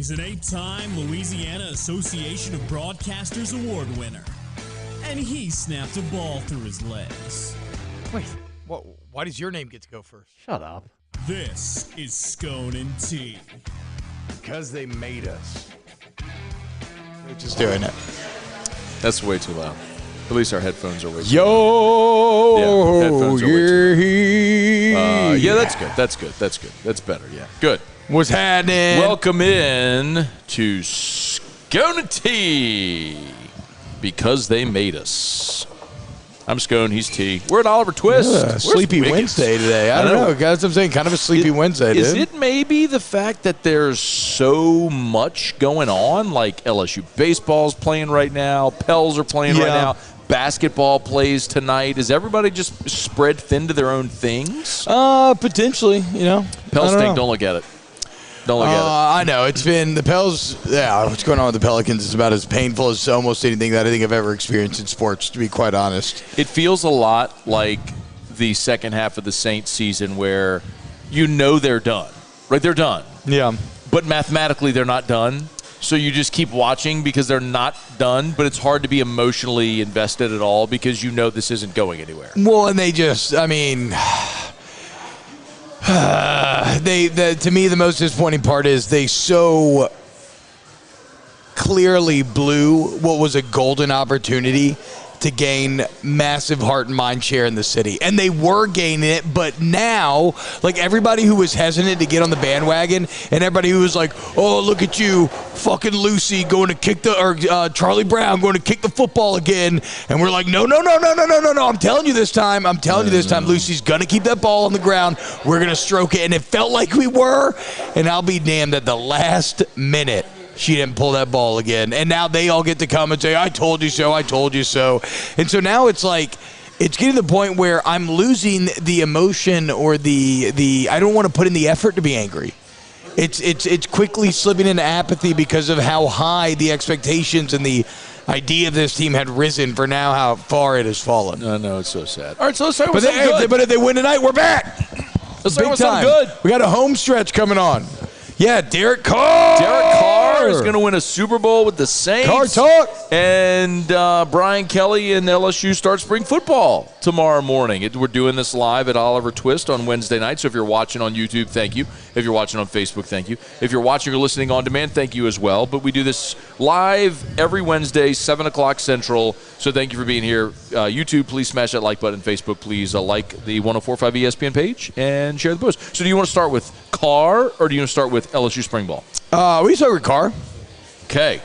is an 8-time Louisiana Association of Broadcasters Award winner. And he snapped a ball through his legs. Wait, why does your name get to go first? Shut up. This is Scone T. Because they made us. We're just doing it. That's way too loud. At least our headphones are way too loud. Yeah, headphones are way too loud. Yeah, that's good. That's good. That's good. That's better. Yeah, good. What's happening? Welcome in to Scone T. Because they made us. I'm Scone. He's T. We're at Oliver Twist. Sleepy Wednesday today. I don't know, guys. I'm saying kind of a sleepy Wednesday, dude. Is it maybe the fact that there's so much going on? Like LSU baseball's playing right now. Pels are playing right now. Basketball plays tonight. Is everybody just spread thin to their own things? Potentially, you know. Pels stink. Don't look at it. Don't look at it. I know. It's been the Pels. Yeah, what's going on with the Pelicans is about as painful as almost anything that I think I've ever experienced in sports, to be quite honest. It feels a lot like the second half of the Saints season where you know they're done. Right? They're done. Yeah. But mathematically they're not done. So you just keep watching because they're not done, but it's hard to be emotionally invested at all because you know this isn't going anywhere. Well, and they just, I mean, to me, the most disappointing part is they so clearly blew what was a golden opportunity to gain massive heart and mind share in the city. And they were gaining it, but now, like everybody who was hesitant to get on the bandwagon and everybody who was like, oh, look at you, fucking Lucy going to kick Charlie Brown going to kick the football again. And we're like, no. I'm telling you this time, Lucy's going to keep that ball on the ground. We're going to stroke it. And it felt like we were. And I'll be damned at the last minute she didn't pull that ball again. And now they all get to come and say, I told you so. And so now it's like, it's getting to the point where I'm losing the emotion or the I don't want to put in the effort to be angry. It's quickly slipping into apathy because of how high the expectations and the idea of this team had risen for now how far it has fallen. I know, it's so sad. All right, so let's talk about something good. But if they win tonight, we're back. Let's talk about something good. We got a home stretch coming on. Yeah, Derek Carr. Derek Carr is going to win a Super Bowl with the Saints. Carr talk. And Brian Kelly and LSU start spring football tomorrow morning. We're doing this live at Oliver Twist on Wednesday night. So if you're watching on YouTube, thank you. If you're watching on Facebook, thank you. If you're watching or listening on demand, thank you as well. But we do this live every Wednesday, 7 o'clock Central. So thank you for being here. YouTube, please smash that like button. Facebook, please like the 104.5 ESPN page and share the post. So do you want to start with Carr or do you want to start with LSU spring ball? We start with Carr. Okay.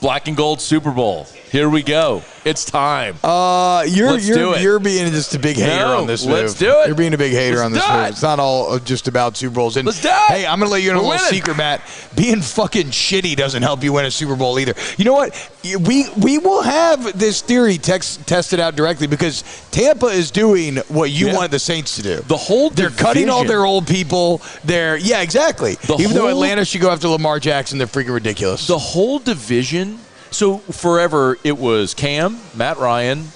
Black and gold Super Bowl. Here we go. It's time. You're being just a big hater on this move. Let's do it. You're being a big hater on this move. It's not all just about Super Bowls. And let's do it. Hey, I'm going to let you in a little secret, Matt. Being fucking shitty doesn't help you win a Super Bowl either. You know what? We will have this theory tested out directly because Tampa is doing what you wanted the Saints to do. They're cutting all their old people. Exactly. Even though Atlanta should go after Lamar Jackson, they're freaking ridiculous. The whole division. So forever it was Cam, Matt Ryan,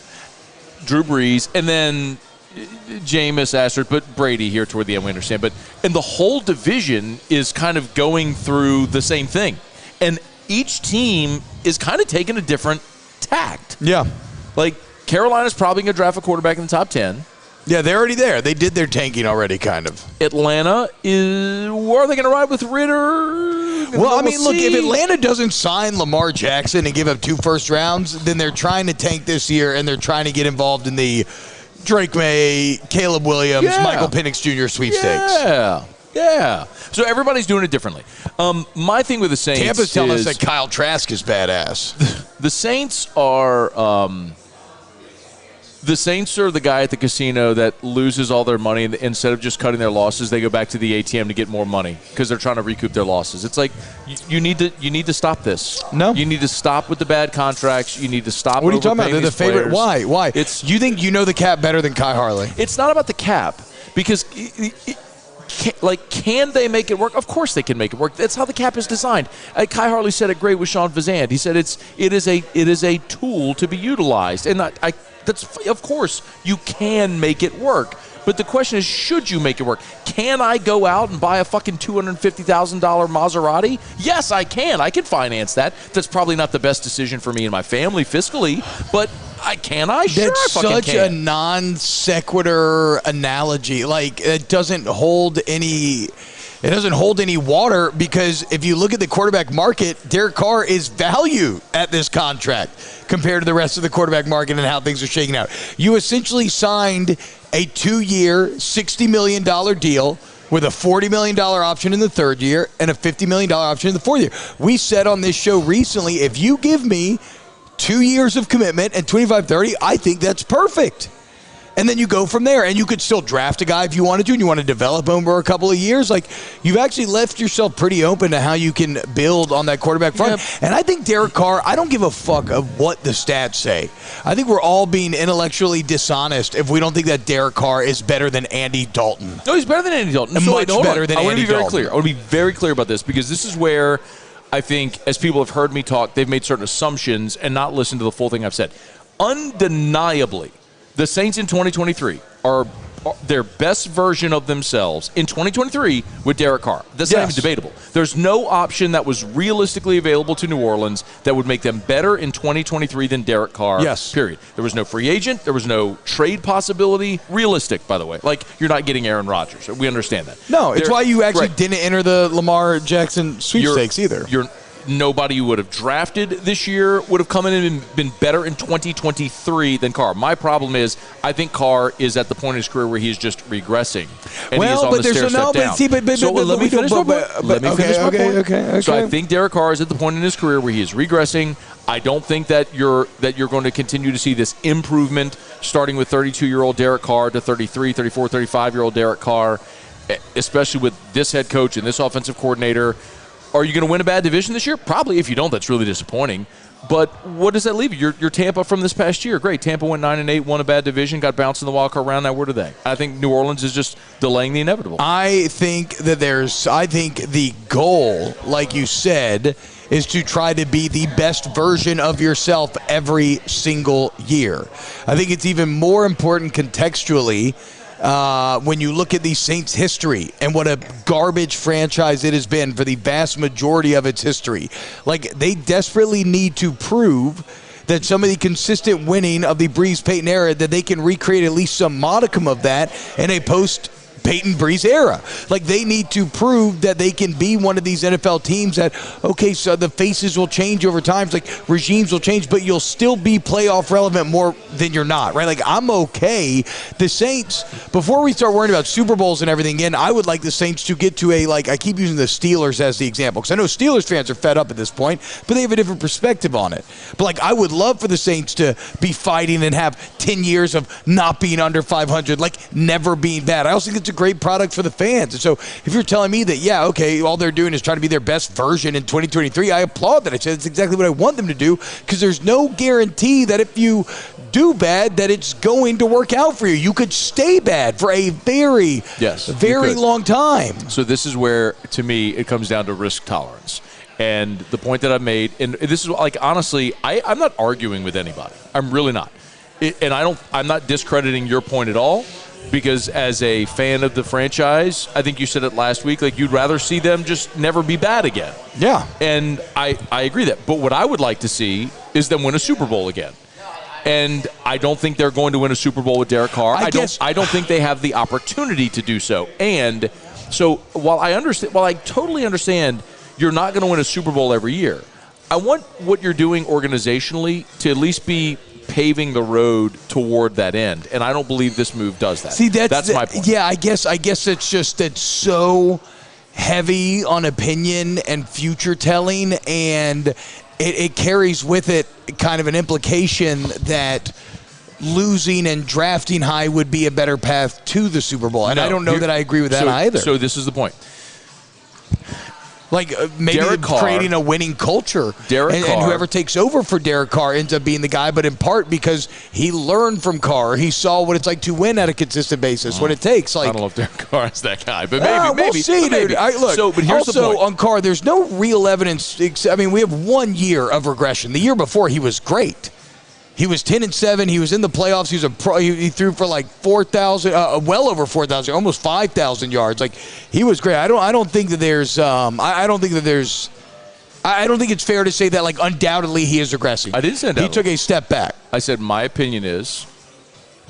Drew Brees, and then Jameis, Astrid, but Brady here toward the end, we understand. And the whole division is kind of going through the same thing. And each team is kind of taking a different tact. Yeah. Like Carolina's probably going to draft a quarterback in the top 10. Yeah, they're already there. They did their tanking already, kind of. Atlanta is. Are they going to ride with Ritter? Well, I mean, look, if Atlanta doesn't sign Lamar Jackson and give up 2 first rounds, then they're trying to tank this year and they're trying to get involved in the Drake May, Caleb Williams, Michael Penix Jr. sweepstakes. Yeah. So everybody's doing it differently. My thing with the Saints Tampa's telling us that Kyle Trask is badass. The Saints are. The Saints are the guy at the casino that loses all their money, and instead of just cutting their losses, they go back to the ATM to get more money because they're trying to recoup their losses. It's like you need to stop this. No, you need to stop with the bad contracts. You need to stop. What are you talking about? They're the favorite. Players. Why? You think you know the cap better than Kai Harley? It's not about the cap because. Can they make it work? Of course they can make it work. That's how the cap is designed. Kai Harley said it great with Sean Vazand. He said it is a tool to be utilized, and that's of course you can make it work. But the question is, should you make it work? Can I go out and buy a fucking $250,000 Maserati? Yes, I can. I can finance that. That's probably not the best decision for me and my family fiscally, but can I? Sure, That's I fucking such can. a non sequitur analogy. Like, it doesn't hold any water, because if you look at the quarterback market, Derek Carr is value at this contract compared to the rest of the quarterback market and how things are shaking out. You essentially signed a 2-year, $60 million deal with a $40 million option in the third year and a $50 million option in the fourth year. We said on this show recently, if you give me 2 years of commitment and 25-30, I think that's perfect. And then you go from there, and you could still draft a guy if you wanted to, and you want to develop him over a couple of years. Like, you've actually left yourself pretty open to how you can build on that quarterback front. Yep. And I think Derek Carr, I don't give a fuck of what the stats say. I think we're all being intellectually dishonest if we don't think that Derek Carr is better than Andy Dalton. No, he's better than Andy Dalton. And much better than Andy Dalton. I want to be very clear about this, because this is where I think, as people have heard me talk, they've made certain assumptions and not listened to the full thing I've said. Undeniably, the Saints in 2023 are their best version of themselves in 2023 with Derek Carr. That's not even debatable. There's no option that was realistically available to New Orleans that would make them better in 2023 than Derek Carr, period. There was no free agent. There was no trade possibility. Realistic, by the way. Like, you're not getting Aaron Rodgers. We understand that. No, it's why you actually didn't enter the Lamar Jackson sweepstakes either. Nobody who would have drafted this year would have come in and been better in 2023 than Carr. My problem is, I think Carr is at the point in his career where he's just regressing. And he is on the stair-step down. Let me finish my point. Okay. So I think Derek Carr is at the point in his career where he is regressing. I don't think that you're going to continue to see this improvement starting with 32-year-old Derek Carr to 33, 34, 35-year-old Derek Carr, especially with this head coach and this offensive coordinator. Are you going to win a bad division this year? Probably. If you don't, that's really disappointing. But what does that leave you? Your Tampa from this past year. Great. Tampa went 9-8, won a bad division, got bounced in the wild card round. Now where are they? I think New Orleans is just delaying the inevitable. I think the goal, like you said, is to try to be the best version of yourself every single year. I think it's even more important contextually when you look at the Saints' history and what a garbage franchise it has been for the vast majority of its history. Like, they desperately need to prove that some of the consistent winning of the Breeze Payton era, that they can recreate at least some modicum of that in a post-Peyton Breeze era. Like, they need to prove that they can be one of these NFL teams that, okay, so the faces will change over time, like regimes will change, but you'll still be playoff relevant more than you're not, right? Like, I'm okay. The Saints, before we start worrying about Super Bowls and everything again, I would like the Saints to get to I keep using the Steelers as the example, because I know Steelers fans are fed up at this point, but they have a different perspective on it. But, I would love for the Saints to be fighting and have 10 years of not being under 500, never being bad. I also think it's a great product for the fans. And so if you're telling me that, all they're doing is trying to be their best version in 2023, I applaud that. I said it's exactly what I want them to do, because there's no guarantee that if you do bad that it's going to work out for you. You could stay bad for a very long time. So this is where, to me, it comes down to risk tolerance. And the point that I made, and this is honestly, I'm not arguing with anybody. I'm really not. I'm not discrediting your point at all, because as a fan of the franchise, I think you said it last week, you'd rather see them just never be bad again. Yeah. And I agree that. But what I would like to see is them win a Super Bowl again. And I don't think they're going to win a Super Bowl with Derek Carr. I don't think they have the opportunity to do so. And so while I totally understand you're not going to win a Super Bowl every year, I want what you're doing organizationally to at least be paving the road toward that end, and I don't believe this move does that. See, that's my point. Yeah, I guess it's so heavy on opinion and future telling, and it carries with it kind of an implication that losing and drafting high would be a better path to the Super Bowl, and I don't know that I agree with that either. So this is the point. Maybe creating a winning culture. And whoever takes over for Derek Carr ends up being the guy, but in part because he learned from Carr. He saw what it's like to win at a consistent basis, what it takes. I don't know if Derek Carr is that guy, but maybe. We'll see, dude. But here's the point. On Carr, there's no real evidence. We have 1 year of regression. The year before, he was great. He was 10-7. He was in the playoffs. He was a pro. He threw for like 4,000, well over 4,000, almost 5,000 yards. Like, he was great. I don't think that there's. I don't think it's fair to say that, like, undoubtedly he is regressing. I didn't say undoubtedly. He took a step back. I said my opinion is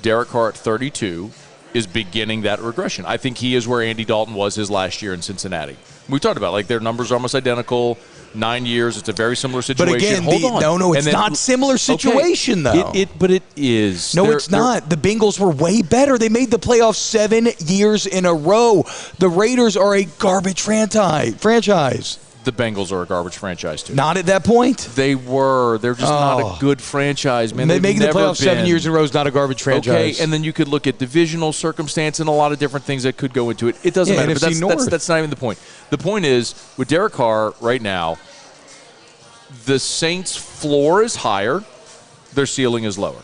Derek Carr at 32 is beginning that regression. I think he is where Andy Dalton was his last year in Cincinnati. We talked about, like, their numbers are almost identical. 9 years. It's a very similar situation. But again, it's not similar situation, though. But it is. No, it's not. The Bengals were way better. They made the playoffs 7 years in a row. The Raiders are a garbage franchise. The Bengals are a garbage franchise, too. Not at that point? They were. They're just not a good franchise, man. They making the playoffs 7 years in a row is not a garbage franchise. Okay, and then you could look at divisional circumstance and a lot of different things that could go into it. It doesn't matter, but that's not even the point. The point is, with Derek Carr right now, the Saints' floor is higher, their ceiling is lower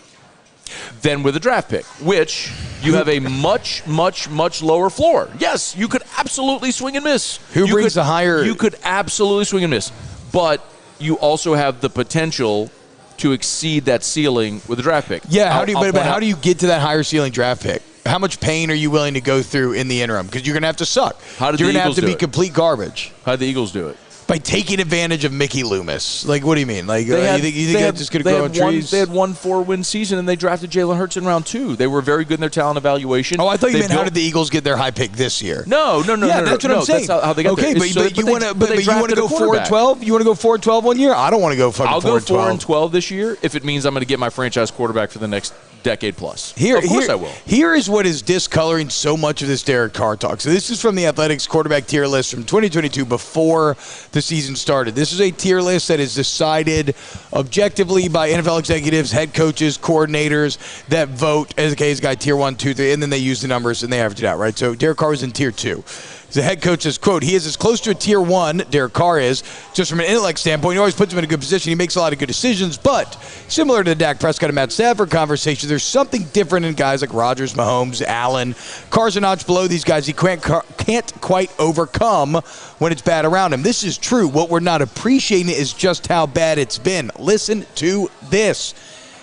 than with a draft pick, which you have a much, much, much lower floor. Yes, you could absolutely swing and miss. You could absolutely swing and miss, but you also have the potential to exceed that ceiling with a draft pick. Yeah, how do you get to that higher ceiling draft pick? How much pain are you willing to go through in the interim? Because you're going to have to suck. You're going to have to be complete garbage. How did the Eagles do it? By taking advantage of Mickey Loomis. Like, what do you mean? Like, you think that's just going to grow on trees? They had 1 4-win season, and they drafted Jalen Hurts in round 2. They were very good in their talent evaluation. Oh, I thought you meant how did the Eagles get their high pick this year? No. Yeah, that's what I'm saying. That's how they got there. Okay, but you want to go 4-12? You want to go 4-12 1 year? I don't want to go fucking 4-12. I'll go 4-12 this year if it means I'm going to get my franchise quarterback for the next decade plus. Of course I will. Here is what is discoloring so much of this Derek Carr talk. So this is from the Athletics quarterback tier list from 2022 before the season started. This is a tier list that is decided objectively by NFL executives, head coaches, coordinators that vote as a case guy tier 1, 2, 3, and then they use the numbers and they average it out, right? So Derek Carr was in tier 2. The head coach says, quote, he is as close to a tier 1, Derek Carr is, just from an intellect standpoint. He always puts him in a good position. He makes a lot of good decisions, but similar to the Dak Prescott and Matt Stafford conversation, there's something different in guys like Rodgers, Mahomes, Allen. Carr's a notch below these guys. He can't quite overcome when it's bad around him. This is true. What we're not appreciating is just how bad it's been. Listen to this.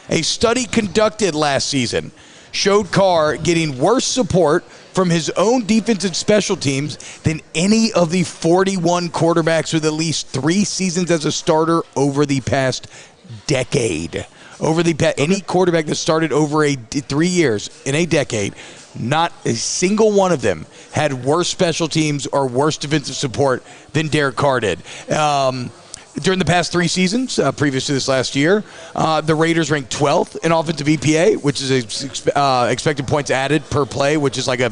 A study conducted last season showed Carr getting worse support from his own defense and special teams than any of the 41 quarterbacks with at least 3 seasons as a starter over the past decade. Any quarterback that started over 3 years in a decade, not a single one of them had worse special teams or worse defensive support than Derek Carr did. During the past 3 seasons, previous to this last year, the Raiders ranked 12th in offensive EPA, which is expected points added per play, which is like a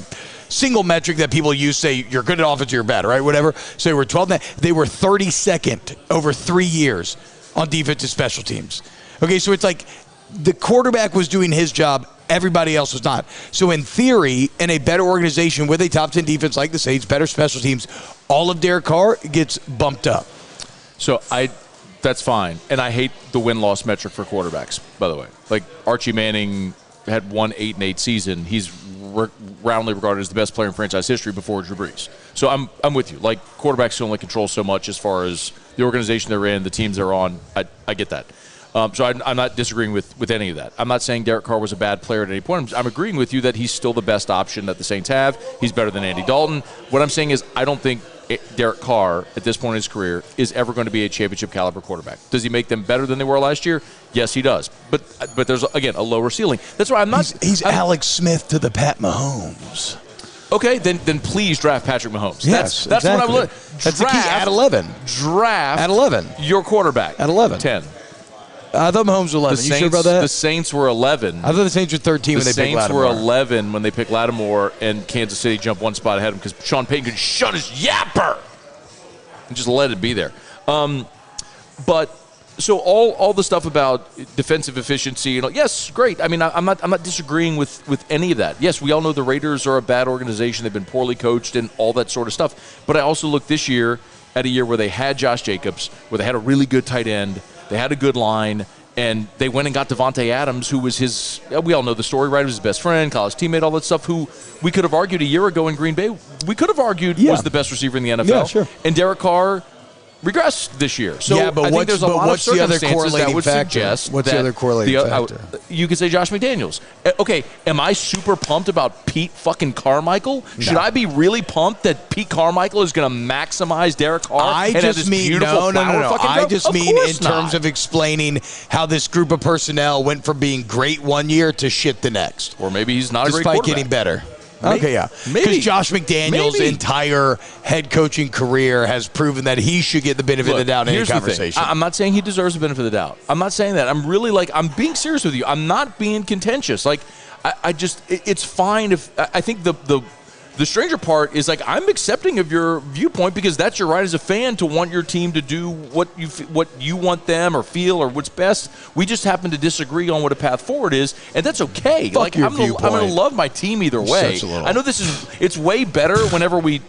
single metric that people use, say you're good at offense or you're bad, right? Whatever. So they were 12th. They were 32nd over 3 years on defensive special teams. Okay, so it's like the quarterback was doing his job. Everybody else was not. So in theory, in a better organization with a top 10 defense like the Saints, better special teams, all of Derek Carr gets bumped up. So that's fine. And I hate the win-loss metric for quarterbacks, by the way. Like Archie Manning had 1 8-8 season. He's roundly regarded as the best player in franchise history before Drew Brees. So I'm with you. Like, quarterbacks can only control so much as far as the organization they're in, the teams they're on. I get that. So I'm not disagreeing with any of that. I'm not saying Derek Carr was a bad player at any point. I'm agreeing with you that he's still the best option that the Saints have. He's better than Andy Dalton. What I'm saying is I don't think Derek Carr, at this point in his career, is ever going to be a championship caliber quarterback. Does he make them better than they were last year? Yes, he does. But there's, again, a lower ceiling. That's why I'm not. He's Alex Smith to the Pat Mahomes. Okay, then please draft Patrick Mahomes. Yes, that's exactly. what I'm looking. That's the key. At 11. Draft at 11. Your quarterback at 11. 10. I thought Mahomes was 11. You sure about that? The Saints were 11. I thought the Saints were 13 when they picked Lattimore. The Saints were 11 when they picked Lattimore, and Kansas City jumped 1 spot ahead of him because Sean Payton could shut his yapper and just let it be there. But so all the stuff about defensive efficiency, yes, great. I mean, I'm not disagreeing with any of that. Yes, we all know the Raiders are a bad organization. They've been poorly coached and all that sort of stuff. But I also look this year at a year where they had Josh Jacobs, where they had a really good tight end, they had a good line, and they went and got Devontae Adams, who was his, we all know the story, right? He was his best friend, college teammate, all that stuff, who we could have argued a year ago in Green Bay, we could have argued was the best receiver in the NFL. Yeah, sure. And Derek Carr regress this year. So yeah, but I think there's a lot of the other circumstances correlating that would factor? suggest What's the other correlating factor? You could say Josh McDaniels. Okay, am I super pumped about Pete fucking Carmichael? No. Should I be really pumped that Pete Carmichael is going to maximize Derek Carr? I just mean no. I just mean in terms of explaining how this group of personnel went from being great one year to shit the next. Or maybe he's not a great despite quarterback. getting better. Maybe. Okay, yeah. Because Josh McDaniels' entire head coaching career has proven that he should get the benefit of the doubt in any conversation. I'm not saying he deserves the benefit of the doubt. I'm not saying that. I'm really I'm being serious with you. I'm not being contentious. It's fine if I think the stranger part is I'm accepting of your viewpoint because that's your right as a fan to want your team to do what you want them or feel or what's best. We just happen to disagree on what a path forward is, and that's okay. I'm going to love my team either way. I know it's way better whenever we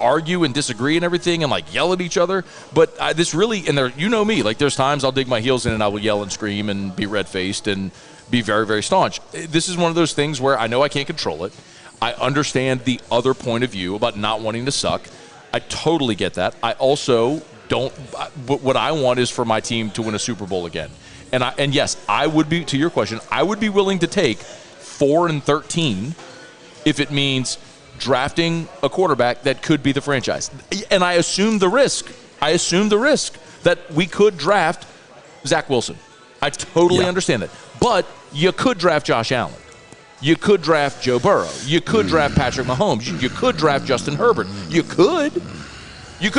argue and disagree and everything and yell at each other. But this really, and you know me, there's times I'll dig my heels in and I will yell and scream and be red faced and be very, very staunch. This is one of those things where I know I can't control it. I understand the other point of view about not wanting to suck. I totally get that. I also don't. What I want is for my team to win a Super Bowl again. And yes, I would be, to your question, I would be willing to take 4-13 if it means drafting a quarterback that could be the franchise. And I assume the risk. That we could draft Zach Wilson. I totally understand that. But you could draft Josh Allen. You could draft Joe Burrow. You could draft Patrick Mahomes. You could draft Justin Herbert. You could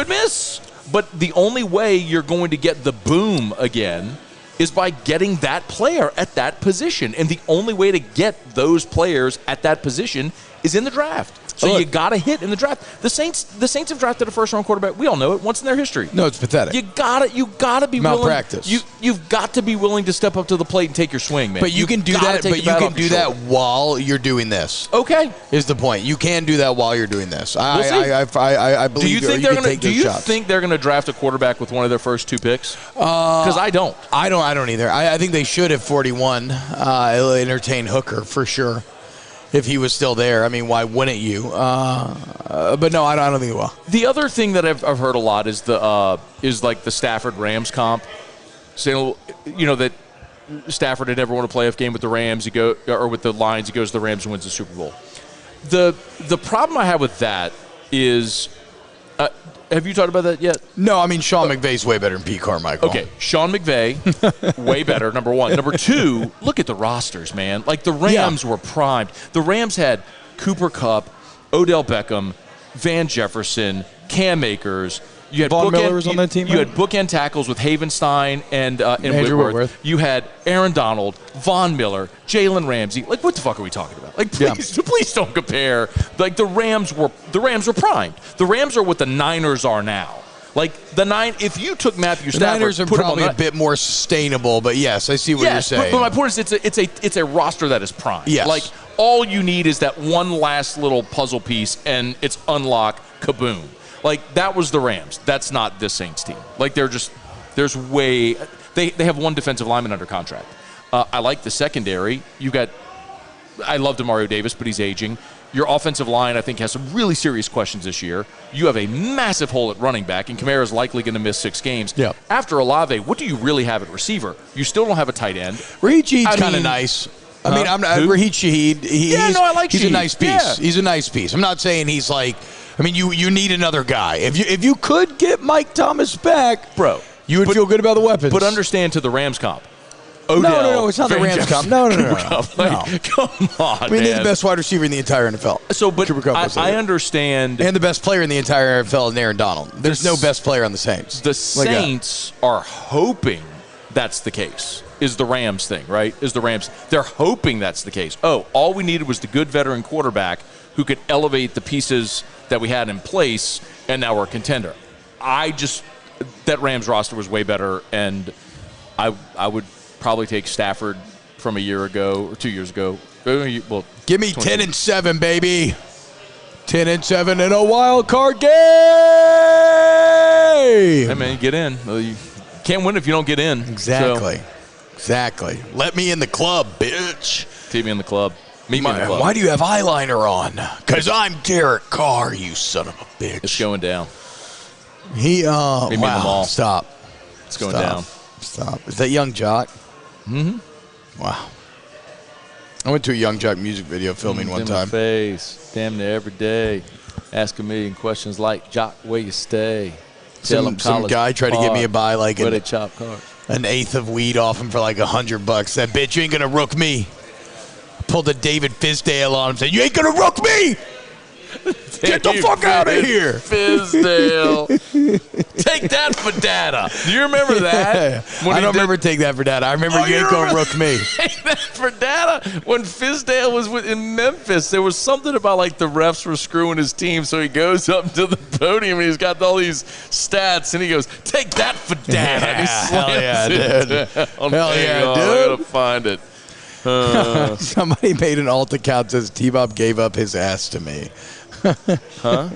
miss. But the only way you're going to get the boom again is by getting that player at that position. And the only way to get those players at that position is in the draft. So you got to hit in the draft. The Saints have drafted a first-round quarterback. We all know it once in their history. No, it's pathetic. You got to be willing. Malpractice. You've got to be willing to step up to the plate and take your swing, man. But you can do that. But you can do that while you're doing this. Okay, is the point? You can do that while you're doing this. I believe. Do you think they're going to draft a quarterback with one of their first 2 picks? Because I don't. I don't either. I think they should at 41. It'll entertain Hooker for sure. If he was still there, I mean, why wouldn't you? But no, I don't think it will. The other thing that I've heard a lot is the Stafford Rams comp, saying that Stafford had never won a playoff game with the Rams. Or with the Lions, he goes to the Rams and wins the Super Bowl. The problem I have with that is, have you talked about that yet? No, I mean, Sean McVay's way better than Pete Carmichael. Okay, Sean McVay, way better, number one. Number two, look at the rosters, man. The Rams were primed. The Rams had Cooper Kupp, Odell Beckham, Van Jefferson, Cam Akers. You had Von Miller was on that team. You had bookend tackles with Havenstein and Whitworth. You had Aaron Donald, Von Miller, Jalen Ramsey. What the fuck are we talking about? Please don't compare. The Rams were primed. The Rams are what the Niners are now. If you took Matthew Stafford, the Niners are probably a bit more sustainable, but yes, I see what you're saying. But my point is, it's a roster that is primed. Yes. All you need is that one last little puzzle piece, and it's unlock, kaboom. That was the Rams. That's not this Saints team. They have one defensive lineman under contract. I like the secondary. I love DeMario Davis, but he's aging. Your offensive line, I think, has some really serious questions this year. You have a massive hole at running back, and Kamara's likely going to miss 6 games. Yep. After Olave, what do you really have at receiver? You still don't have a tight end. Raheem Shaheed's kind of nice. Raheem Shaheed. I like Shaheed. He's a nice piece. Yeah. He's a nice piece. I'm not saying he's you need another guy. If you could get Mike Thomas back, bro, you would feel good about the weapons. But understand to the Rams comp. Odell, no, it's not the Rams comp. No. Come on, they're the best wide receiver in the entire NFL. So, but I understand. And the best player in the entire NFL is Aaron Donald. There's no best player on the Saints. The Saints are hoping that's the case. Is the Rams thing, right? They're hoping that's the case. All we needed was the good veteran quarterback who could elevate the pieces that we had in place, and now we're a contender. That Rams roster was way better, and I would probably take Stafford from a year ago or 2 years ago. Well, give me 10-7, baby. 10-7 in a wild card game. Hey man, get in. You can't win if you don't get in. Exactly. Let me in the club, bitch. Take me in the club. Meet me in the club. Why do you have eyeliner on? Because I'm Derek Carr, you son of a bitch. It's going down. Maybe in the mall. Stop. It's going down. Stop. Is that Young Jock? Mm-hmm. Wow. I went to a Young Jock music video filming one in time. My face, damn near every day. Ask a million questions like, Jock, where you stay? Some guy tried to get me to buy like where they chop cars. An eighth of weed off him for like $100. That bitch, you ain't gonna rook me. Pulled a David Fizdale on him, said, "You ain't gonna rook me. Get the fuck out of here, Fizdale." Take that for data. Do you remember that? I don't remember take that for data. I remember you ain't gonna rook me. Take that for data. When Fizdale was in Memphis, there was something about like the refs were screwing his team, so he goes up to the podium and he's got all these stats, and he goes, "Take that for data." Yeah, and he slams dude. Hell yeah, dude. I gotta find it. Somebody made an alt account that says T-Bob gave up his ass to me. Huh?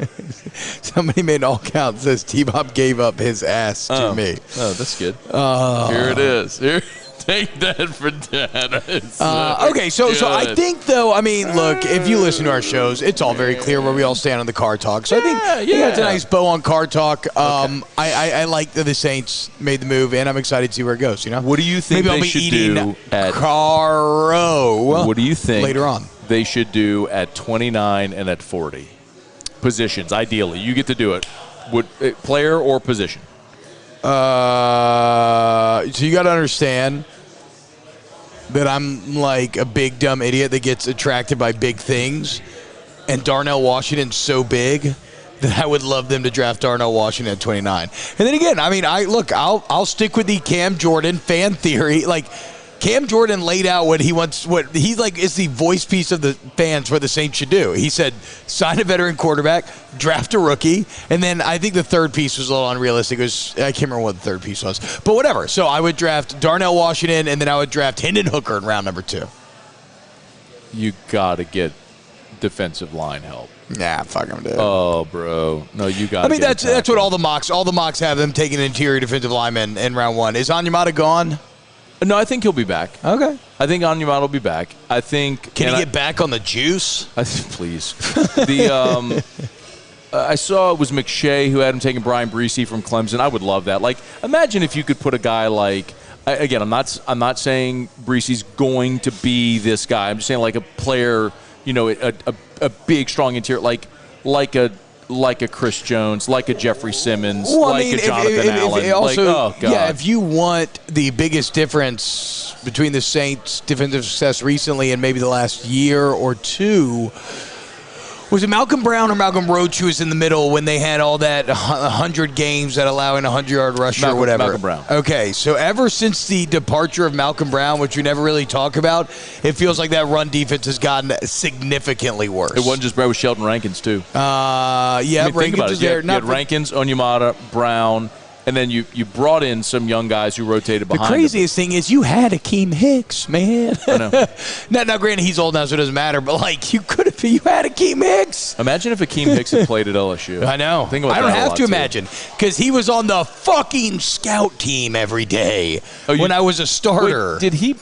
Somebody made an alt account that says T-Bob gave up his ass to me. Oh, that's good. Here it is. Here. Take that for data. Okay, so I think, though, I mean, look, if you listen to our shows, it's all very clear where we all stand on the Car Talk. So I think that's a nice bow on Car Talk. I like that the Saints made the move, and I'm excited to see where it goes. You know, what do you think Maybe they I'll be should eating do at Caro? What do you think later on they should do at 29 and at 40 positions? Ideally, you get to do it. Would player or position? So you got to understand that I'm like a big dumb idiot that gets attracted by big things, and Darnell Washington's so big that I would love them to draft Darnell Washington at 29. And then again, I mean, I'll stick with the Cam Jordan fan theory. Like, Cam Jordan laid out what he wants, what he like is the voice piece of the fans what the Saints should do. He said, sign a veteran quarterback, draft a rookie, and then I think the third piece was a little unrealistic. I can't remember what the third piece was, but whatever. So I would draft Darnell Washington, and then I would draft Hendon Hooker in round number 2. You got to get defensive line help. Nah, fuck him, dude. Oh, bro. No, you got to. I mean, that's what all the mocks have them taking an interior defensive lineman in round 1. Is Onyemata gone? No, I think he'll be back. Okay. I think Onyemata will be back. I think. Can he get back on the juice? Please. I saw it was McShay who had him taking Brian Breesy from Clemson. I would love that. Like, imagine if you could put a guy like. Again, I'm not saying Breesy's going to be this guy. I'm just saying like a player, you know, a big, strong interior, like a Chris Jones, like a Jeffrey Simmons, a Jonathan Allen. Also, if you want the biggest difference between the Saints' defensive success recently and maybe the last year or two, was it Malcolm Brown or Malcolm Roach who was in the middle when they had all that 100 games that allowing a 100-yard rusher or whatever? Malcolm Brown. Okay, so ever since the departure of Malcolm Brown, which we never really talk about, it feels like that run defense has gotten significantly worse. It wasn't just Brad, with Sheldon Rankins, too. Rankins was there. You had Rankins, Onyemata, Brown, and then you brought in some young guys who rotated behind The craziest thing is you had Akeem Hicks, man. I know. now, granted, he's old now, so it doesn't matter, but, like, you had Akeem Hicks. Imagine if Akeem Hicks had played at LSU. I know. Think about I don't that have to imagine, because he was on the fucking scout team every day when I was a starter. Wait, did he?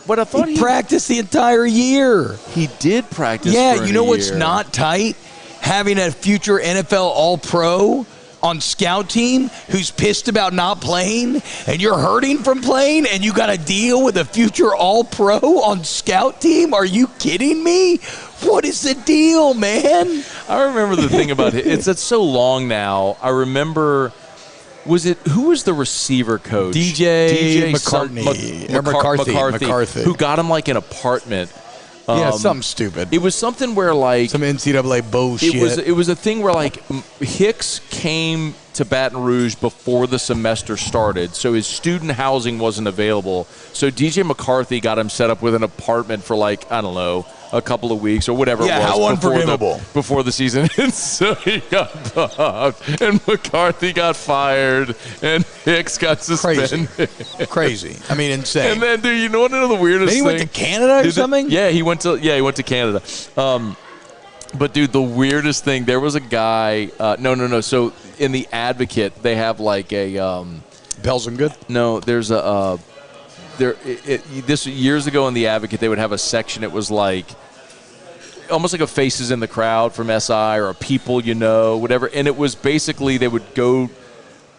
What I thought he practiced the entire year. He did practice. Yeah, you know what's not tight? Having a future NFL All-Pro on scout team who's pissed about not playing, and you're hurting from playing, and you got to deal with a future All-Pro on scout team? Are you kidding me? What is the deal, man? I remember the thing about it. It's so long now. I remember. Who was the receiver coach? DJ McCarthy, who got him like an apartment. Something stupid. It was something where like some NCAA bullshit. It was a thing where like Hicks came to Baton Rouge before the semester started, so his student housing wasn't available. So DJ McCarthy got him set up with an apartment for like, I don't know, a couple of weeks or whatever it was. How unforgivable. Before the season. And so he got bumped, and McCarthy got fired, and Hicks got suspended. Crazy. I mean, insane. And then, dude, you know what? The weirdest thing? He went to Canada or something? He went to Canada. But, dude, the weirdest thing, there was a guy no. So, in The Advocate, they have like a Bells and Good? No, there's this years ago in The Advocate, they would have a section. It was like almost like a Faces in the Crowd from SI or a People You Know, whatever. And it was basically they would go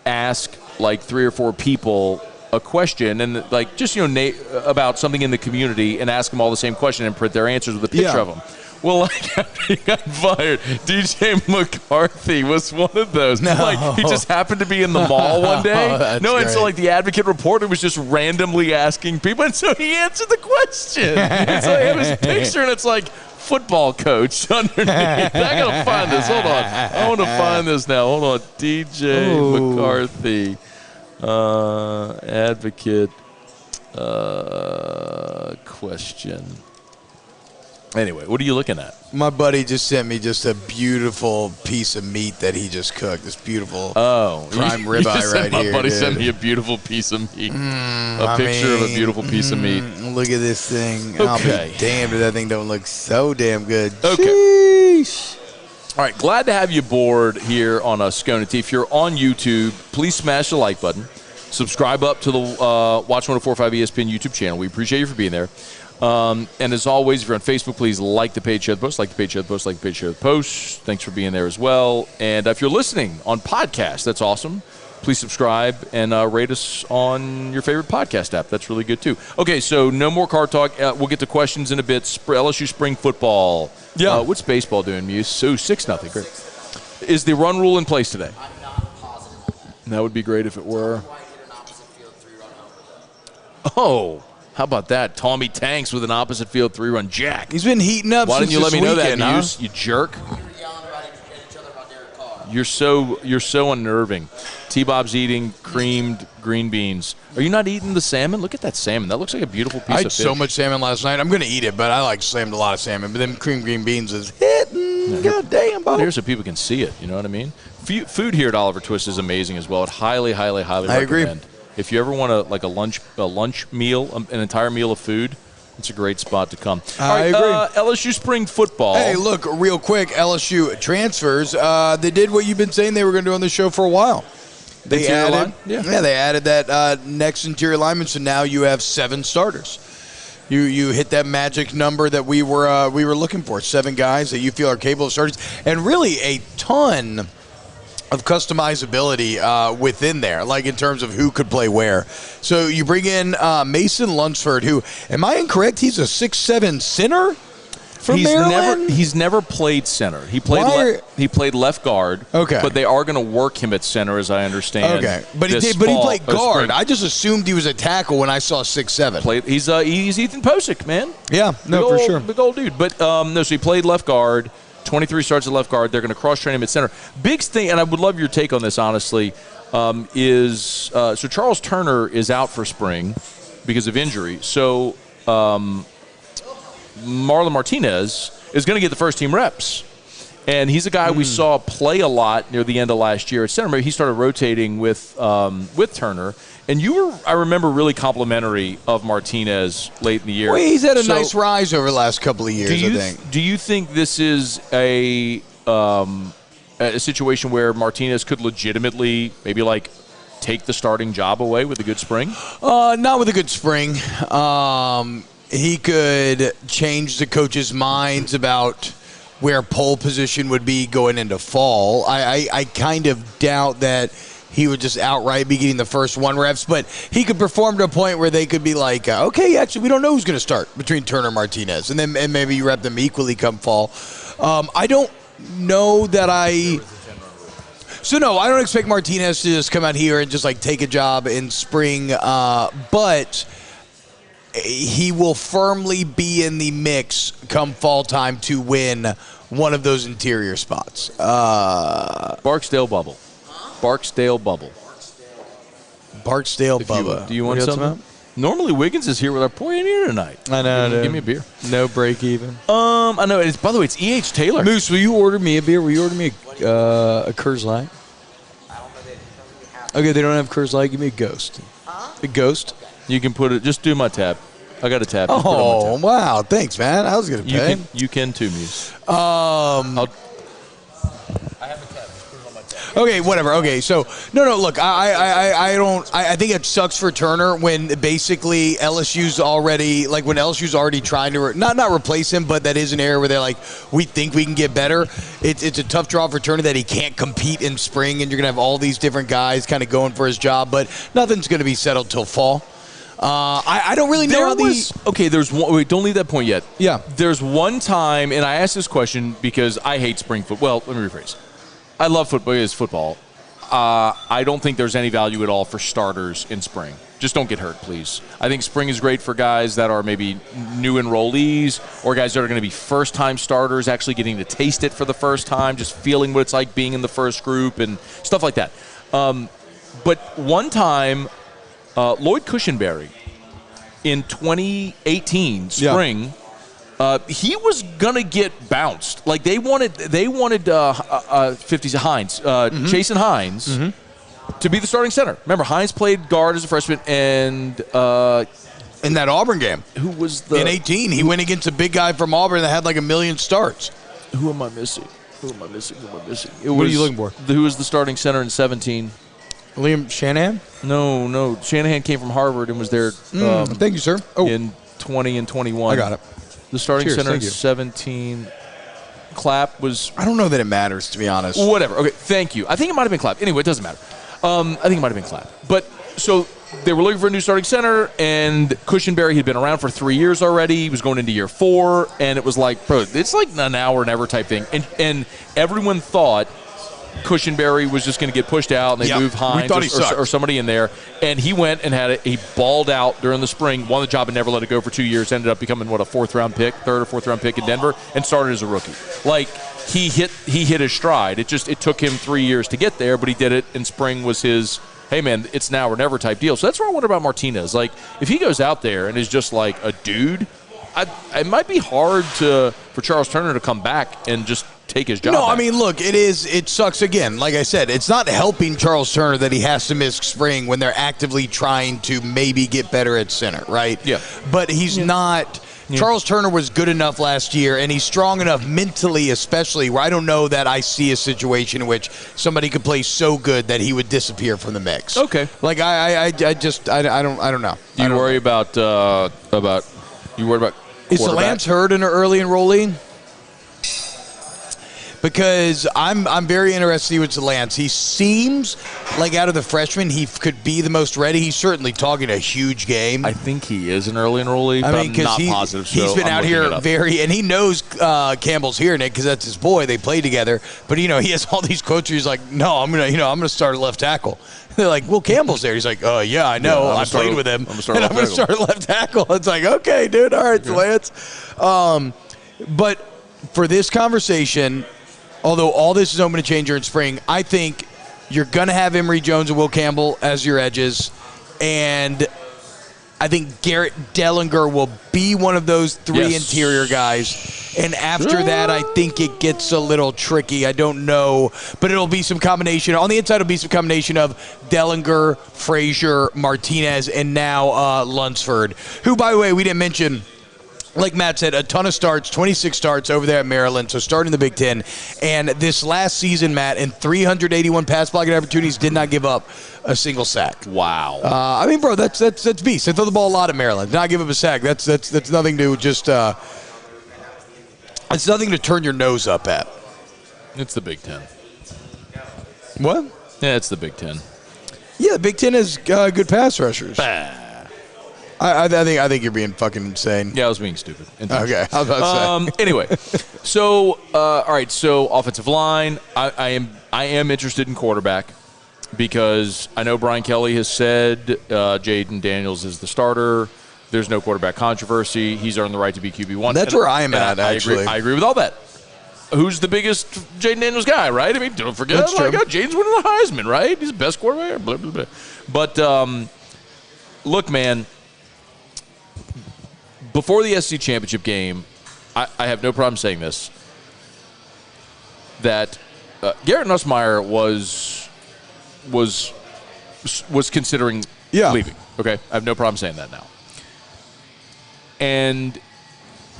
ask like 3 or 4 people a question and like just about something in the community and ask them all the same question and print their answers with a picture of them. Well, like after he got fired, DJ McCarthy was one of those. No. Like he just happened to be in the mall one day. That's and so great. like the Advocate reporter was just randomly asking people, and so he answered the question. And so he had his picture, and it's like football coach underneath. I gotta find this. Hold on, I want to find this now. Hold on, DJ McCarthy, Advocate question. Anyway, what are you looking at? My buddy just sent me just a beautiful piece of meat that he just cooked. This beautiful prime ribeye right my here. My buddy dude. sent me a beautiful piece of meat. A picture of a beautiful piece of meat. Look at this thing. Okay. I'll be damned if that thing don't look so damn good. Okay. Sheesh. All right, glad to have you aboard here on Scone T. If you're on YouTube, please smash the like button. Subscribe up to the Watch 104.5 ESPN YouTube channel. We appreciate you for being there. And as always, if you're on Facebook, please like the page, share the post, like the page, share the post, like the page, share the post. Thanks for being there as well. And if you're listening on podcast, that's awesome. Please subscribe and rate us on your favorite podcast app. That's really good, too. Okay, so no more car talk. We'll get to questions in a bit. LSU Spring Football. Yeah. What's baseball doing, Muse? So 6-0. Great. Is the run rule in place today? I'm not positive. That would be great if it were. Why hit an opposite field 3-run homer? Oh, how about that? Tommy Tanks with an opposite field 3-run jack. He's been heating up. Why since didn't you let this me know that, weekend, Muse? You jerk. We were yelling about each other about Derek Carr. You're so unnerving. T-Bob's eating creamed green beans. Are you not eating the salmon? Look at that salmon. That looks like a beautiful piece I of had fish. so much salmon last night. I'm going to eat it, but I like slammed a lot of salmon. But then cream green beans is hitting. God damn, Bob. Here's so people can see it. You know what I mean? Food here at Oliver Twist is amazing as well. I'd highly I agree. recommend. If you ever want a lunch meal, an entire meal of food, it's a great spot to come. I agree. LSU Spring Football. Hey, look, real quick, LSU transfers. They did what you've been saying they were going to do on the show for a while. They Interior added, line? Yeah. they added that next interior lineman, so now you have 7 starters. You hit that magic number that we were looking for, 7 guys that you feel are capable of starting, and really a ton of customizability within there, like in terms of who could play where. So you bring in Mason Lunsford, who, am I incorrect? He's a 6'7" center from Maryland? He's never played center. He played left guard. Okay. But they are going to work him at center, as I understand. Okay, but he played guard. I just assumed he was a tackle when I saw 6'7". He's Ethan Posick, man. Yeah, no, for sure. Big old dude. But no, so he played left guard. 23 starts at left guard. They're going to cross-train him at center. Big thing, and I would love your take on this, honestly, is so Charles Turner is out for spring because of injury. So Marlon Martinez is going to get the first-team reps. And he's a guy we saw play a lot near the end of last year at center. He started rotating with Turner. And you were, I remember, really complimentary of Martinez late in the year. Well, he's had a nice rise over the last couple of years, I think. Do you think this is a situation where Martinez could legitimately maybe like take the starting job away with a good spring? Not with a good spring. He could change the coaches' minds about where pole position would be going into fall. I kind of doubt that he would just outright be getting the first 1 reps, but he could perform to a point where they could be like, okay, actually, we don't know who's going to start between Turner and Martinez, and maybe you rep them equally come fall. I don't know that So, no, I don't expect Martinez to just come out here and just, like, take a job in spring, but he will firmly be in the mix come fall time to win one of those interior spots. Barksdale Bubble. Barksdale Bubble. Barksdale Bubba. Do you want something? Normally Wiggins is here with our boy in here tonight. I know. Give me a beer. No break even. I know. By the way, it's E.H. Taylor. Moose, will you order me a beer? Will you order me a Coors Light? I don't know that. Okay, they don't have Coors Light. Give me a Ghost. A Ghost? You can put it. Just do my tab. I got a tab. Just put it on my tab. Wow. Thanks, man. I was going to pay. You can too, Muse. I have a tab. Okay, whatever. Okay, so no. Look, I think it sucks for Turner when basically LSU's already trying to not replace him, but that is an area where they're like, we think we can get better. It's a tough draw for Turner that he can't compete in spring, and you're gonna have all these different guys kind of going for his job, but nothing's gonna be settled till fall. I don't really know there's one. Wait, don't leave that point yet. Yeah. There's one time, and I asked this question because I hate spring football. Well, let me rephrase. I love football. It's football. I don't think there's any value at all for starters in spring. Just don't get hurt, please. I think spring is great for guys that are maybe new enrollees or guys that are going to be first-time starters, actually getting to taste it for the first time, just feeling what it's like being in the first group and stuff like that. But one time, Lloyd Cushenberry in 2018 spring, he was gonna get bounced. Like they wanted 50 Hines, Jason Hines, to be the starting center. Remember, Hines played guard as a freshman, and in that Auburn game, who was in 18, he went against a big guy from Auburn that had like 1 million starts. Who am I missing? What are you looking for? Who was the starting center in 17? Liam Shanahan? No. Shanahan came from Harvard and was there. Thank you, sir. In 20 and 21. I got it. The starting center in 17. Clapp was. I don't know that it matters, to be honest. Whatever. Okay, thank you. I think it might have been Clapp. Anyway, it doesn't matter. I think it might have been Clapp. But so they were looking for a new starting center, and Cushenberry had been around for 3 years already. He was going into year 4, and it was like, bro, it's like an now or never type thing. And everyone thought Cushenberry was just going to get pushed out, and they moved Hines or somebody in there. And he went and he balled out during the spring, won the job and never let it go for 2 years, ended up becoming, a third or fourth round pick in Denver, and started as a rookie. Like, he hit his stride. It took him 3 years to get there, but he did it, and spring was his, hey, man, it's now or never type deal. So that's what I wonder about Martinez. Like, if he goes out there and is just like a dude, it might be hard for Charles Turner to come back and just take his job. No, back. I mean, look, it sucks again. Like I said, it's not helping Charles Turner that he has to miss spring when they're actively trying to maybe get better at center, right? Yeah. But he's not. Yeah. Charles Turner was good enough last year, and he's strong enough mentally, especially, where I don't know that I see a situation in which somebody could play so good that he would disappear from the mix. Okay. Like I don't know. Do you worry about Is Lance Hurd an early enrollee? Because I'm very interested with Lance. He seems like out of the freshmen, he could be the most ready. He's certainly talking a huge game. I think he is an early enrollee, but I'm not positive. So he's been out here and he knows Campbell's here, Nick, because that's his boy. They play together. But he has all these quotes where he's like, "No, I'm gonna start at left tackle." They're like, "Well, Campbell's there." He's like, "Oh yeah, I know. I played with him. I'm gonna start at left tackle." It's like, okay, dude, all right, Lance. But for this conversation, although all this is open to change in spring, I think you're going to have Emory Jones and Will Campbell as your edges. And I think Garrett Dellinger will be one of those three interior guys. And after that, I think it gets a little tricky. I don't know. But it'll be some combination. On the inside, it'll be some combination of Dellinger, Frazier, Martinez, and now Lunsford, who, by the way, we didn't mention. Like Matt said, a ton of starts, 26 starts over there at Maryland, so starting the Big Ten. And this last season, Matt, in 381 pass blocking opportunities, did not give up a single sack. Wow. I mean, bro, that's beast. They throw the ball a lot at Maryland. Not give up a sack. That's nothing to just it's nothing to turn your nose up at. It's the Big Ten. What? Yeah, it's the Big Ten. Yeah, the Big Ten has good pass rushers. Bah. I think you're being fucking insane. Yeah, I was being stupid. Okay, I was about to say. Anyway, so all right. So offensive line, I am interested in quarterback because I know Brian Kelly has said Jaden Daniels is the starter. There's no quarterback controversy. He's earned the right to be QB1. That's where I'm at. Actually, I agree with all that. Who's the biggest Jaden Daniels guy, right? I mean, don't forget, Jaden's winning the Heisman, right? He's the best quarterback. Blah blah blah. But look, man. Before the SC championship game, I have no problem saying this, that Garrett Nussmeier was considering leaving. Okay, I have no problem saying that now. And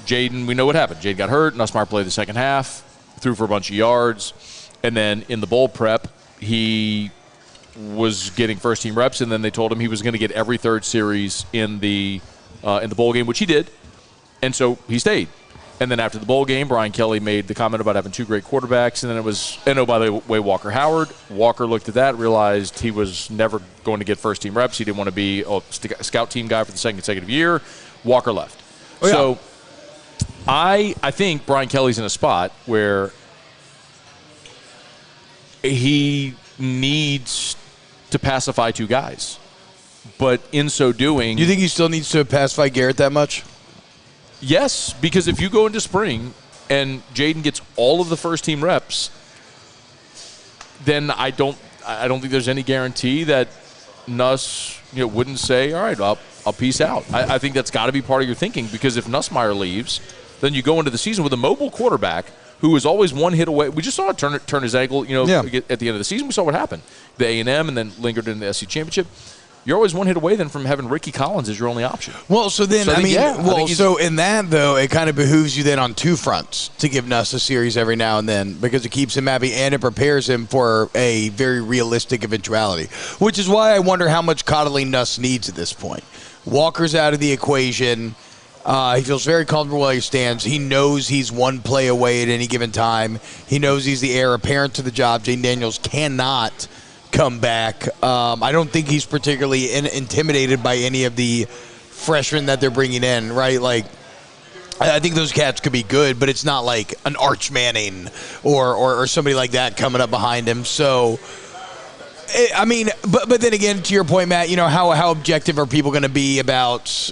Jaden, we know what happened. Jaden got hurt. Nussmeier played the second half, threw for a bunch of yards. And then in the bowl prep, he was getting first-team reps, and then they told him he was going to get every third series in the bowl game, which he did. And so he stayed. And then after the bowl game, Brian Kelly made the comment about having two great quarterbacks. And then it was, by the way, Walker Howard. Walker looked at that, realized he was never going to get first-team reps. He didn't want to be a scout team guy for the second consecutive year. Walker left. Oh, yeah. So I think Brian Kelly's in a spot where he needs to pacify two guys. But in so doing... You think he still needs to pacify Garrett that much? Yes, because if you go into spring and Jaden gets all of the first-team reps, then I don't think there's any guarantee that Nuss wouldn't say, all right, I'll peace out. I think that's got to be part of your thinking, because if Nussmeier leaves, then you go into the season with a mobile quarterback who is always one hit away. We just saw it turn his ankle, at the end of the season. We saw what happened. The A&M and then lingered in the SC Championship. You're always one hit away then from having Ricky Collins as your only option. Well, so then, so in that, though, it kind of behooves you then on two fronts to give Nuss a series every now and then, because it keeps him happy and it prepares him for a very realistic eventuality, which is why I wonder how much coddling Nuss needs at this point. Walker's out of the equation. He feels very comfortable where he stands. He knows he's one play away at any given time. He knows he's the heir apparent to the job. Jaden Daniels cannot come back. I don't think he's particularly intimidated by any of the freshmen that they're bringing in, right? Like, I think those cats could be good, but it's not like an Arch Manning or somebody like that coming up behind him. So, I mean, but then again, to your point, Matt, how objective are people going to be about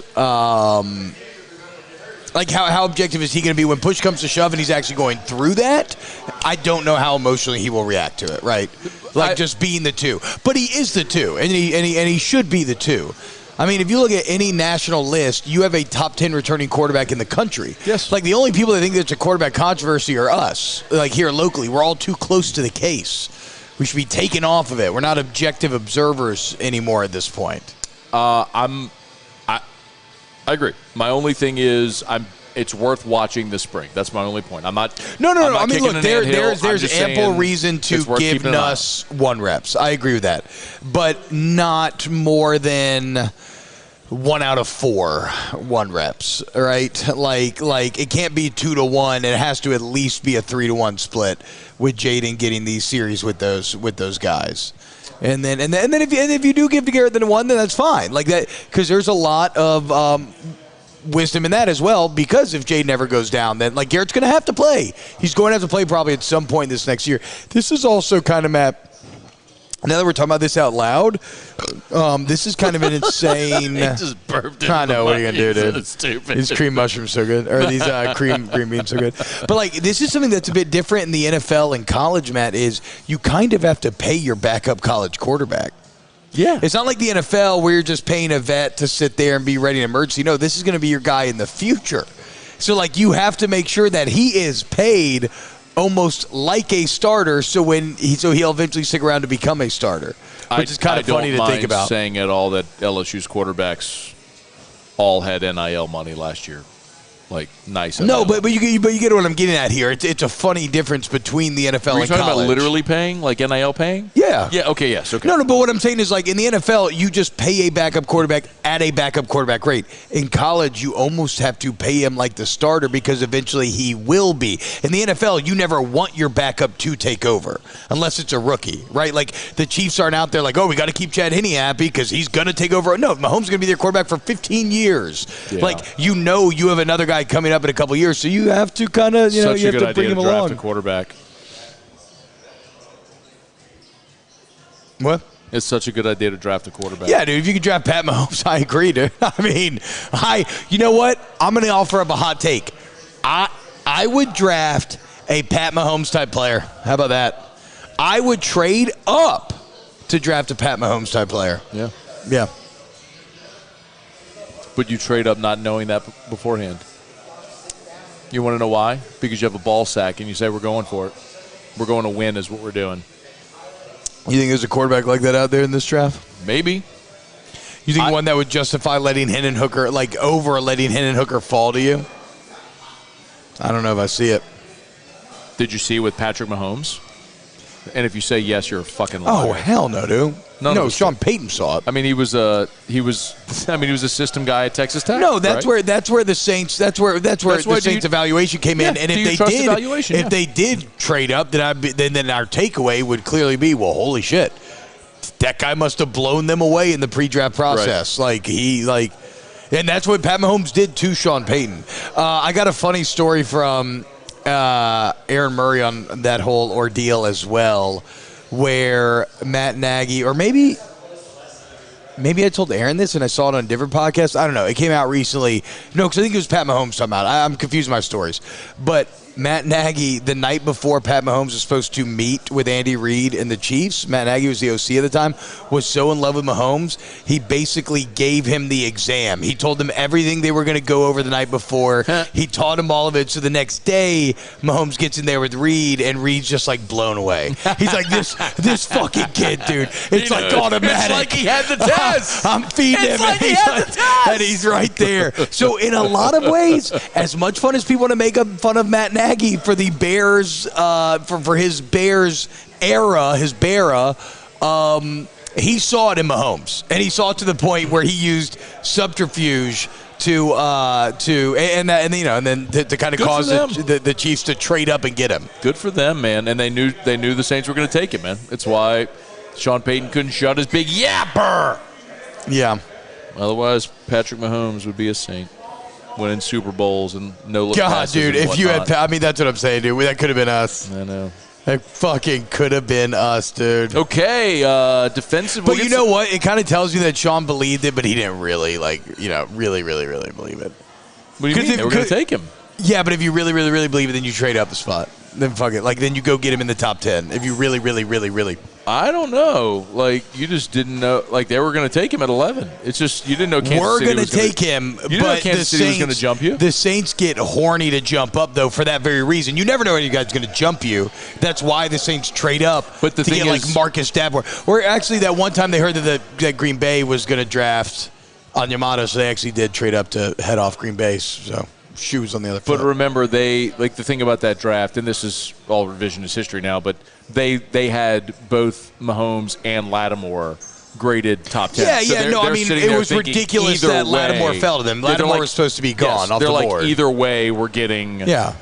like how objective is he going to be when push comes to shove and he's actually going through that? I don't know how emotionally he will react to it, right? Like just being the two. But he is the two, and he should be the two. I mean, if you look at any national list, you have a top 10 returning quarterback in the country. Yes. Like the only people that think there's a quarterback controversy are us, like here locally. We're all too close to the case. We should be taken off of it. We're not objective observers anymore at this point. I agree. My only thing is, it's worth watching this spring. That's my only point. I'm not. No. I mean, look, there's ample reason to give Nuss 1 reps. I agree with that, but not more than 1 out of 4 1 reps. Right? Like it can't be 2 to 1. It has to at least be a 3 to 1 split with Jaden getting these series with those guys. And then if you do give to Garrett the 1, then that's fine. Like that, because there's a lot of wisdom in that as well. Because if Jaden ever goes down, then like Garrett's going to have to play. He's going to have to play probably at some point this next year. This is also kind of, Matt, now that we're talking about this out loud, this is kind of an insane. He just burped. I know, what are you gonna do, dude? So stupid. These cream mushrooms so good, or these green beans so good. But like, this is something that's a bit different in the NFL and college, Matt. Is you kind of have to pay your backup college quarterback. Yeah, it's not like the NFL where you're just paying a vet to sit there and be ready in emergency. No, this is going to be your guy in the future. So like, you have to make sure that he is paid almost like a starter, so he'll eventually stick around to become a starter, which is kind of funny to think about. Saying at all that LSU's quarterbacks all had NIL money last year, like nice. No, but you get what I'm getting at here. It's a funny difference between the NFL and college. Are you talking about literally paying, like NIL paying? Yeah. Yeah. Okay. Yes. Okay. No. But what I'm saying is, like in the NFL, you just pay a backup quarterback at a backup quarterback rate. In college, you almost have to pay him like the starter because eventually he will be. In the NFL, you never want your backup to take over unless it's a rookie, right? Like the Chiefs aren't out there like, oh, we got to keep Chad Henne happy because he's gonna take over. No, Mahomes is gonna be their quarterback for 15 years. Yeah. Like you have another guy coming up in a couple years, so you have to kind of you have to bring him along. Draft a quarterback. What? It's such a good idea to draft a quarterback. Yeah, dude. If you could draft Pat Mahomes, I agree, dude. I mean, you know what? I'm going to offer up a hot take. I would draft a Pat Mahomes type player. How about that? I would trade up to draft a Pat Mahomes type player. Yeah. Yeah. But you trade up not knowing that beforehand. You want to know why? Because you have a ball sack and you say, we're going for it. We're going to win is what we're doing. You think there's a quarterback like that out there in this draft? Maybe. You think one that would justify letting Hendon Hooker, like over letting Hendon Hooker fall to you? I don't know if I see it. Did you see with Patrick Mahomes? And if you say yes, you're a fucking liar. Oh, hell no, dude. None of No, us Sean Payton saw it. I mean, he was a system guy at Texas Tech. No, that's right? where the Saints the Saints evaluation came in. Yeah, And do you trust evaluation? if they did trade up, then our takeaway would clearly be, well, holy shit, that guy must have blown them away in the pre-draft process. Right. And that's what Pat Mahomes did to Sean Payton. I got a funny story from Aaron Murray on that whole ordeal as well, where Matt Nagy, or maybe I told Aaron this and I saw it on a different podcast. I don't know. It came out recently. No, because I think it was Pat Mahomes talking about it. I'm confusing my stories. But Matt Nagy, the night before Pat Mahomes was supposed to meet with Andy Reid and the Chiefs, Matt Nagy was the OC at the time, was so in love with Mahomes, he basically gave him the exam. He told him everything they were going to go over the night before. He taught him all of it. So the next day, Mahomes gets in there with Reid, and Reid's just like blown away. He's like, this fucking kid, dude. It's like automatic. It's like he had the test. I'm feeding him. Like he had the test. And he's right there. So in a lot of ways, as much fun as people want to make fun of Matt Nagy for the Bears, for his Bears era, he saw it in Mahomes, and he saw it to the point where he used subterfuge to kind of cause the Chiefs to trade up and get him. Good for them, man. And they knew the Saints were going to take it, man. It's why Sean Payton couldn't shut his big yapper. Yeah. Otherwise, Patrick Mahomes would be a Saint, winning Super Bowls and no look God, passes dude, and if you had, whatnot. I mean, that's what I'm saying, dude. That could have been us. I know. That fucking could have been us, dude. Okay, defensive. But you know what? It kind of tells you that Sean believed it, but he didn't really, really believe it. What do you mean? They were going to take him. Yeah, but if you really, really, really believe it, then you trade up the spot. Then fuck it. Then you go get him in the top 10. If you really, really, really, really. I don't know. You just didn't know. They were going to take him at 11. It's just you didn't know Kansas We're City going to take him, You didn't know but Kansas City was going to jump you? The Saints get horny to jump up, though, for that very reason. You never know any guy's going to jump you. That's why the Saints trade up but the to thing get, is, Marcus Davenport. Or actually, that one time they heard that Green Bay was going to draft Onyemata, so they actually did trade up to head off Green Bay. So shoes on the other foot. But remember, the thing about that draft, and this is all revisionist history now, but they had both Mahomes and Lattimore graded top 10. Yeah, so I mean, it was ridiculous that Lattimore fell to them. Lattimore was supposed to be gone off the board. Either way, we're getting our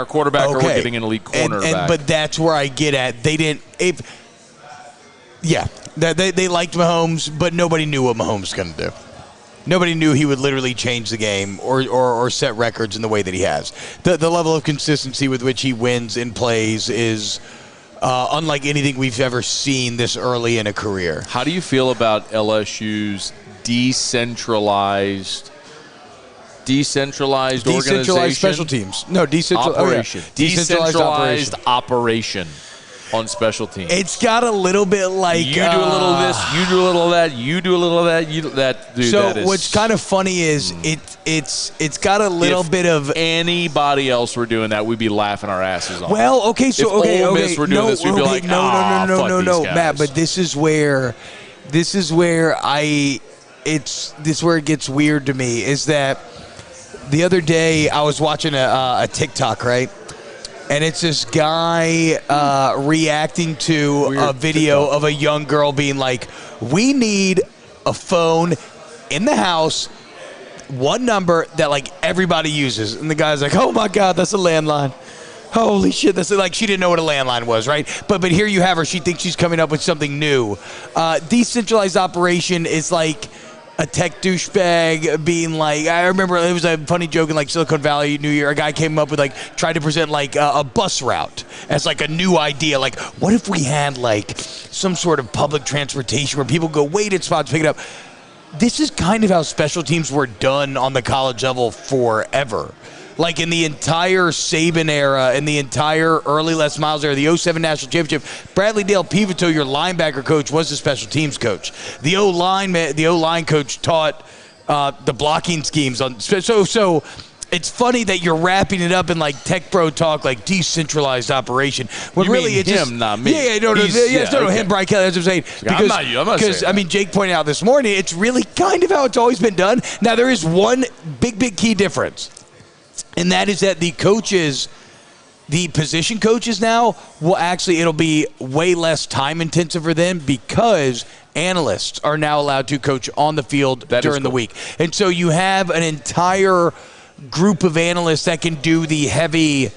quarterback or we're getting an elite cornerback. But that's where I get at. They didn't. They liked Mahomes, but nobody knew what Mahomes was going to do. Nobody knew he would literally change the game or set records in the way that he has. The level of consistency with which he wins and plays is unlike anything we've ever seen this early in a career. How do you feel about LSU's decentralized organization? Special teams. No, operation. Decentralized operation on special teams. It's got a little bit like you do a little of this, you do a little of that, you do a little of that, Dude, so that is, what's kind of funny is it's got a little bit of. Anybody else were doing that, we'd be laughing our asses off. Well, okay, so if Ole Miss were doing this, we'd be like, no, Matt. But this is where it gets weird to me. Is that the other day I was watching a TikTok, right? And it's this guy reacting to a video of a young girl being like, we need a phone in the house, one number that everybody uses. And the guy's like, oh my God, that's a landline. Holy shit, that's she didn't know what a landline was, right? But here you have her. She thinks she's coming up with something new. Decentralized operation is like a tech douchebag being I remember it was a funny joke in Silicon Valley New Year. A guy came up with tried to present a bus route as a new idea. What if we had some sort of public transportation where people go wait at spots, pick it up. This is kind of how special teams were done on the college level forever. In the entire Saban era, in the entire early Les Miles era, the 07 National Championship, Bradley Dale Pivotal, your linebacker coach, was the special teams coach. The O-line coach taught the blocking schemes on. So it's funny that you're wrapping it up in Tech Pro talk, decentralized operation. When you really mean it's him, just, not me. Him, Brian Kelly. That's what I'm saying. I'm not saying Jake pointed out this morning, it's really kind of how it's always been done. Now there is one big key difference. And that is that the coaches the position coaches now will actually, it'll be way less time intensive for them because analysts are now allowed to coach on the field during the week. And so you have an entire group of analysts that can do the heavy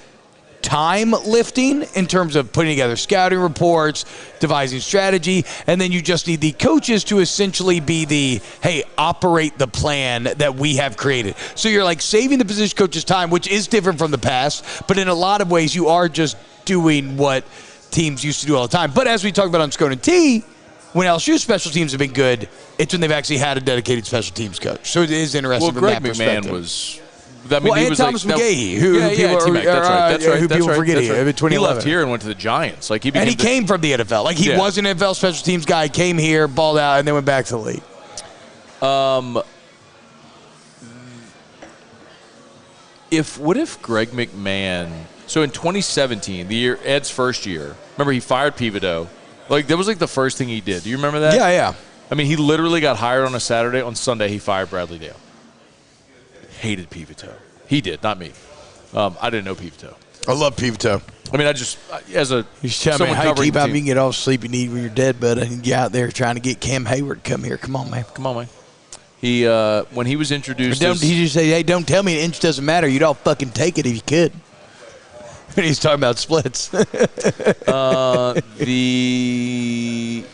time lifting in terms of putting together scouting reports, devising strategy, and then you just need the coaches to essentially be the, hey, operate the plan that we have created. So you're like saving the position coach's time, which is different from the past, but in a lot of ways you are just doing what teams used to do all the time. But as we talked about on Scone T, when LSU special teams have been good, it's when they've actually had a dedicated special teams coach. So it is interesting from that perspective. Greg McMahon was... and Thomas McGahee, who people forget. He left here and went to the Giants. Like he came from the NFL. Like he was an NFL special teams guy, came here, balled out, and then went back to the league. What if Greg McMahon? So in 2017, the year Ed's first year, remember he fired Pivotal. Like that was like the first thing he did. Do you remember that? Yeah. I mean, he literally got hired on a Saturday. On Sunday, he fired Bradley Dale. Hated Pivotal. He did, not me. I didn't know Pivotal. I love Pivotal. I mean, I just as a he's telling me how you keep out. You can get all sleep you need when you're dead, bud. And you out there trying to get Cam Hayward. Come here, come on, man. He when he was introduced, he just say, "Hey, don't tell me the inch doesn't matter. You'd all fucking take it if you could." When he's talking about splits. He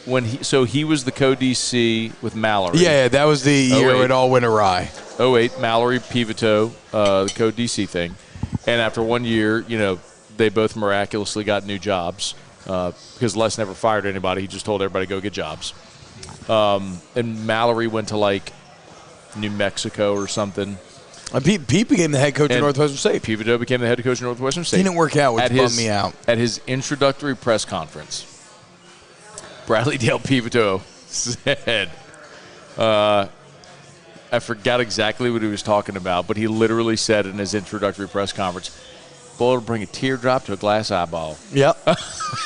was the co-DC with Mallory. Yeah, that was the year it all went awry. 08, Mallory, Pivotal, the co-DC thing. And after 1 year, they both miraculously got new jobs because Les never fired anybody. He just told everybody to go get jobs. And Mallory went to, like, New Mexico or something. Pete became the head coach of Northwestern State. Pivotal became the head coach of Northwestern State. Didn't work out, which bummed me out. At his introductory press conference, Bradley Dale Pivotal said, I forgot exactly what he was talking about, but he literally said in his introductory press conference, "Boy, it'll bring a teardrop to a glass eyeball." Yep.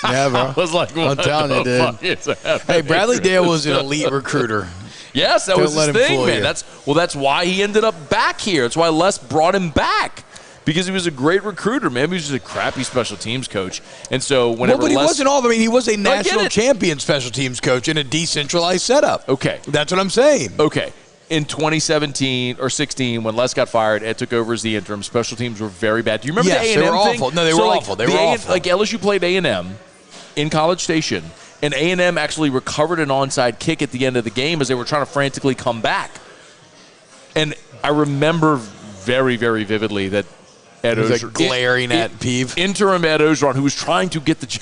Yeah, bro. I was like, what I'm telling you, dude. Hey, Bradley Dale was an elite recruiter. Yes, that was his thing, man. That's why he ended up back here. That's why Les brought him back, because he was a great recruiter, man. He was just a crappy special teams coach. And so whenever but he wasn't all. I mean, he was a national champion special teams coach in a decentralized setup. Okay. That's what I'm saying. Okay. In 2017 or 16, when Les got fired, Ed took over as the interim. Special teams were very bad. Do you remember the A&M they were thing? awful. No, they were awful. They were awful. Like LSU played A&M in College Station, and A&M actually recovered an onside kick at the end of the game as they were trying to frantically come back. And I remember very, very vividly that Ed Ogeron, like glaring at Peeve. Interim Ed Ogeron, who was trying to get the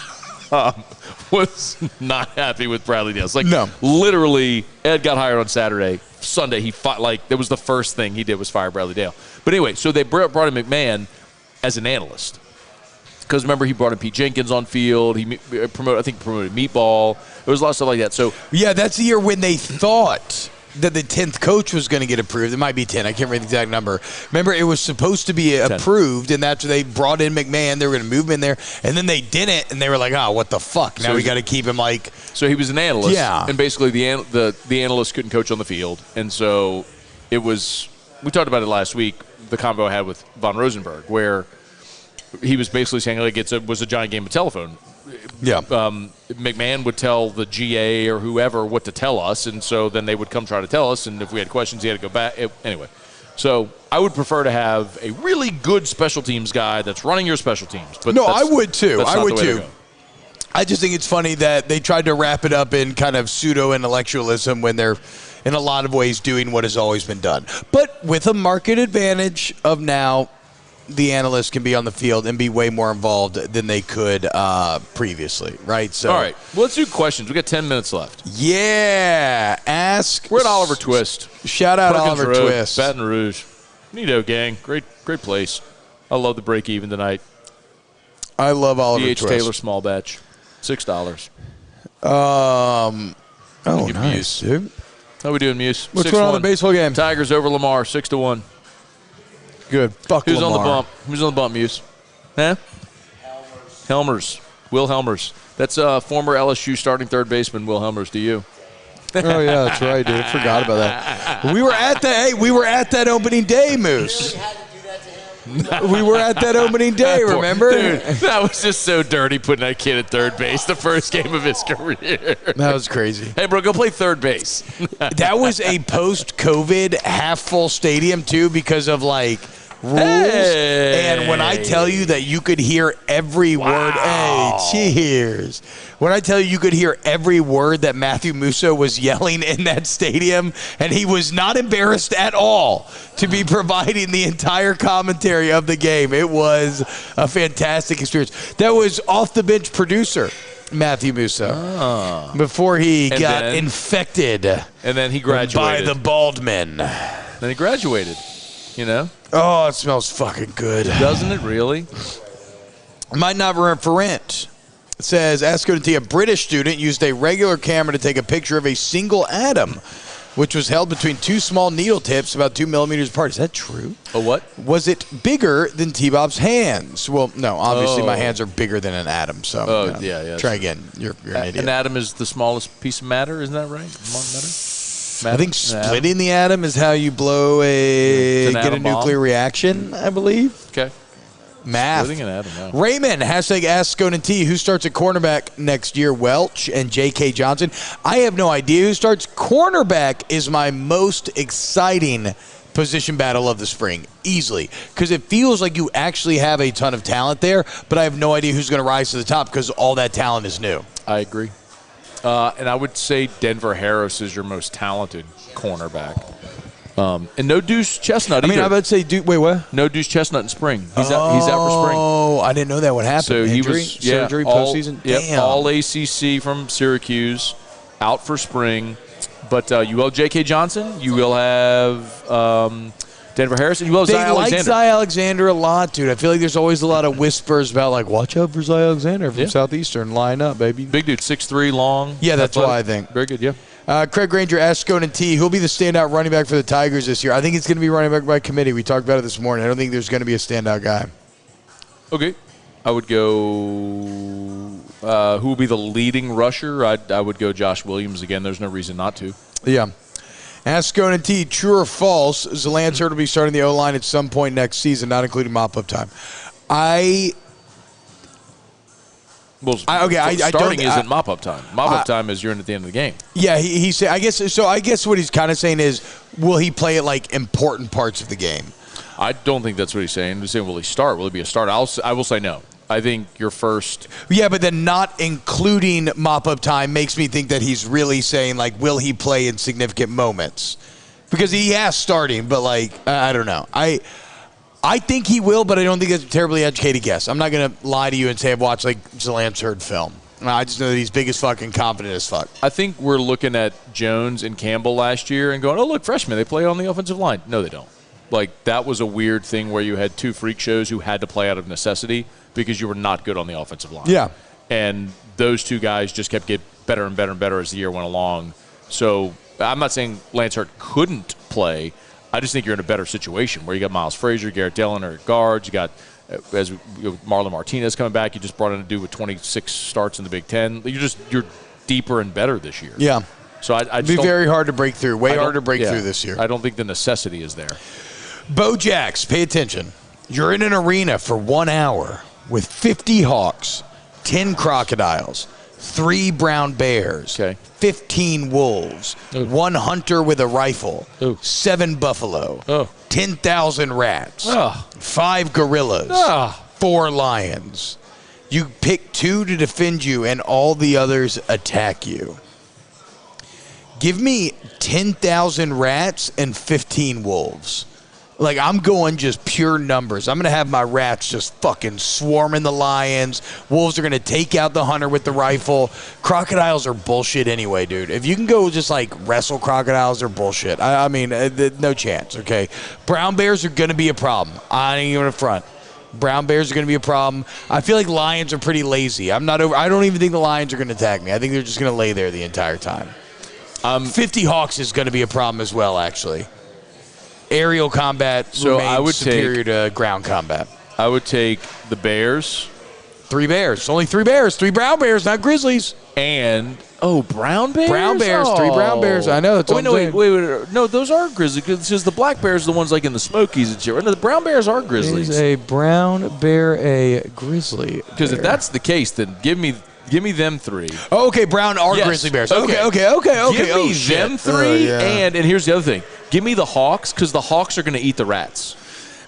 job, was not happy with Bradley Dale. It's like, literally, Ed got hired on Saturday. Sunday, he fought, like, that was the first thing he did was fire Bradley Dale. But anyway, so they brought in McMahon as an analyst. Because remember, he brought in Pete Jenkins on field. He promoted Meatball. There was a lot of stuff like that. So yeah, that's the year when they thought that the 10th coach was going to get approved. It might be 10. I can't remember the exact number. Remember, it was supposed to be 10. Approved, and that's when they brought in McMahon. They were going to move him in there, and then they didn't, and they were like, "Oh, what the fuck? Now we got to keep him like." So he was an analyst, yeah. And basically the analyst couldn't coach on the field, and so it was. We talked about it last week. The convo I had with Von Rosenberg, where he was basically saying like it was a giant game of telephone. Yeah. McMahon would tell the GA or whoever what to tell us, and so then they would come try to tell us, and if we had questions, he had to go back. Anyway, so I would prefer to have a really good special teams guy that's running your special teams. But no, I would too. I would too. I just think it's funny that they tried to wrap it up in kind of pseudo-intellectualism when they're, in a lot of ways, doing what has always been done. But with a market advantage of now, the analysts can be on the field and be way more involved than they could previously, right? So, all right. Well, let's do questions. We got 10 minutes left. Yeah. Ask. We're at Oliver Twist. Shout out Pelicans Oliver Road, Twist. Baton Rouge. Neato, gang. Great place. I love the break even tonight. I love Oliver D.H. Twist. Taylor small batch. $6. Nice, dude. How we doing, Muse? What's going on in the baseball game? Tigers over Lamar, 6-1. Good. Fuck Who's Lamar. on the bump? Who's on the bump, Muse? Huh? Helmers. Will Helmers. That's former LSU starting third baseman Will Helmers to you. Oh yeah, that's right, dude. Forgot about that. We were at that opening day, Moose. You really had to do that to him? We were at that opening day, remember? Dude, that was just so dirty putting that kid at third base the first game of his career. That was crazy. Hey, bro, go play third base. That was a post-COVID half-full stadium, too, because of, like, rules. Hey. And when I tell you that you could hear every word, hey, cheers. When I tell you could hear every word that Matthew Musso was yelling in that stadium, and he was not embarrassed at all to be providing the entire commentary of the game. It was a fantastic experience. That was off-the-bench producer Matthew Musso before he got infected. And then he graduated. By the bald men. Then he graduated, you know? Oh, it smells fucking good. Doesn't it really? Might not for rent. It says, ask Scone T, a British student used a regular camera to take a picture of a single atom, which was held between two small needle tips about 2 millimeters apart. Is that true? A what? Was it bigger than T-Bob's hands? Well, no, obviously my hands are bigger than an atom. So yeah. Try again. You're an idiot. An atom is the smallest piece of matter, isn't that right? I think splitting the atom is how you blow get a nuclear reaction, I believe. Okay. Math. Splitting an atom, yeah. Raymond, hashtag ask Scone T, who starts at cornerback next year, Welch and J.K. Johnson? I have no idea who starts. Cornerback is my most exciting position battle of the spring, easily, because it feels like you actually have a ton of talent there, but I have no idea who's going to rise to the top because all that talent is new. I agree. And I would say Denver Harris is your most talented cornerback. And no Deuce Chestnut either. I would say, wait, what? No Deuce Chestnut in spring. He's out for spring. Oh, I didn't know that would happen. So Injury, surgery, postseason? Damn. All ACC from Syracuse, out for spring. But you will have J.K. Johnson. You will have Denver Harris. And you will have Zy Alexander. They like Zy Alexander a lot, dude. I feel like there's always a lot of whispers about, like, watch out for Zy Alexander from Southeastern. Line up, baby. Big dude, 6'3", long. Yeah, that's why I think. Very good, yeah. Craig Granger asked Scone T, who'll be the standout running back for the Tigers this year? I think it's going to be running back by committee. We talked about it this morning. I don't think there's going to be a standout guy. Okay. I would go who will be the leading rusher? I would go Josh Williams again. There's no reason not to. Yeah. Ask Scone T, true or false, Zalance Hurd will be starting the O-line at some point next season, not including mop-up time. Starting isn't mop-up time. Mop-up time is you're in at the end of the game. Yeah, he said. I guess what he's kind of saying is, will he play at like important parts of the game? I don't think that's what he's saying. He's saying, will he start? Will he be a starter? I will say no. I think your first. Yeah, but then not including mop-up time makes me think that he's really saying, like, will he play in significant moments? Because he has starting, but like I don't know. I think he will, but I don't think it's a terribly educated guess. I'm not going to lie to you and say I've watched, like, Zalance Hurd film. I just know that he's big as fuck and confident as fuck. I think we're looking at Jones and Campbell last year and going, oh, look, freshmen, they play on the offensive line. No, they don't. Like, that was a weird thing where you had two freak shows who had to play out of necessity because you were not good on the offensive line. Yeah. And those two guys just kept getting better and better and better as the year went along. So I'm not saying Lance Hurd couldn't play. I just think you're in a better situation where you got Miles Frazier, Garrett Dillon are guards. You got Marlon Martinez coming back. You just brought in a dude with 26 starts in the Big Ten. You're deeper and better this year. Yeah. So it'd be very hard to break through. Way harder to break through this year. I don't think the necessity is there. Bo Jax, pay attention. You're in an arena for 1 hour with 50 hawks, 10 crocodiles, 3 brown bears, 15 wolves, 1 hunter with a rifle, 7 buffalo, 10,000 rats, 5 gorillas, 4 lions. You pick 2 to defend you, and all the others attack you. Give me 10,000 rats and 15 wolves. Like, I'm going just pure numbers. I'm going to have my rats just fucking swarming the lions. Wolves are going to take out the hunter with the rifle. Crocodiles are bullshit anyway, dude. If you can go just, like, wrestle crocodiles, they're bullshit. I mean, no chance, okay? Brown bears are going to be a problem. I ain't even in front. Brown bears are going to be a problem. I feel like lions are pretty lazy. I don't even think the lions are going to attack me. I think they're just going to lay there the entire time. 50 hawks is going to be a problem as well, actually. Aerial combat remains superior to ground combat. I would take the Bears 3 bears. Only 3 bears. 3 brown bears, not grizzlies. And brown bears. Brown bears. 3 brown bears. I know. That's what I'm saying. Wait. No, those are grizzlies. Because the black bears are the ones like in the Smokies and shit. No, the brown bears are grizzlies. Is a brown bear a grizzly? Because if that's the case, then give me them 3. Oh, okay, brown are grizzly bears. Okay. Give me them 3, yeah. and here's the other thing. Give me the hawks, because the hawks are going to eat the rats.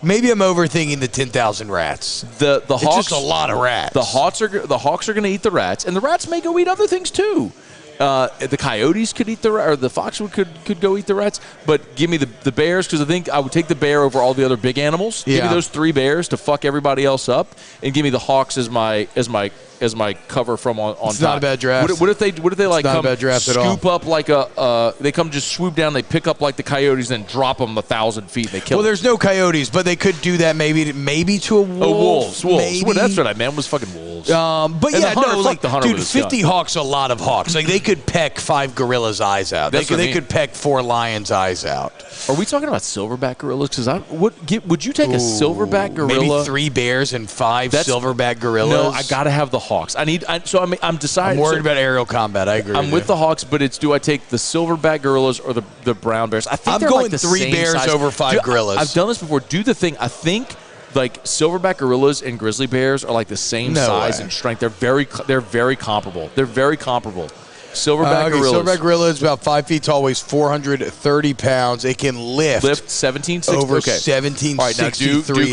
Maybe I'm overthinking the 10,000 rats. The hawks, it's just a lot of rats. The hawks are going to eat the rats, and the rats may go eat other things too. The coyotes could eat or the fox could go eat the rats. But give me the bears, because I think I would take the bear over all the other big animals. Yeah. Give me those 3 bears to fuck everybody else up, and give me the hawks as my cover from on top. It's not a bad draft. What if they like not a come bad draft at all. scoop up like they come just swoop down, they pick up like the coyotes, and drop them 1,000 feet, and they kill them. Well, there's no coyotes, but they could do that maybe to a wolf. Wolves. Maybe. Well, that's what I meant, was fucking wolves. But And yeah, the hunter, no, fuck like, the hunter dude, with his 50 gun. hawks, a lot of hawks. Like, they could peck 5 gorillas' eyes out. That's what I They mean. could peck 4 lions' eyes out. Are we talking about silverback gorillas? Because would you take a silverback gorilla? Maybe 3 bears and 5 silverback gorillas. No, I gotta have the hawks. I'm deciding. I'm worried about aerial combat. I agree. I'm with the hawks, but do I take the silverback gorillas or the brown bears? I think I'm they're going like the 3 same bears size. over 5 gorillas. I've done this before. Do the thing. I think like silverback gorillas and grizzly bears are like the same No size way. and strength. They're very comparable. Silverback gorillas. Silverback gorilla is about 5 feet tall, weighs 430 pounds. It can lift 1760 over okay. 1763 All right,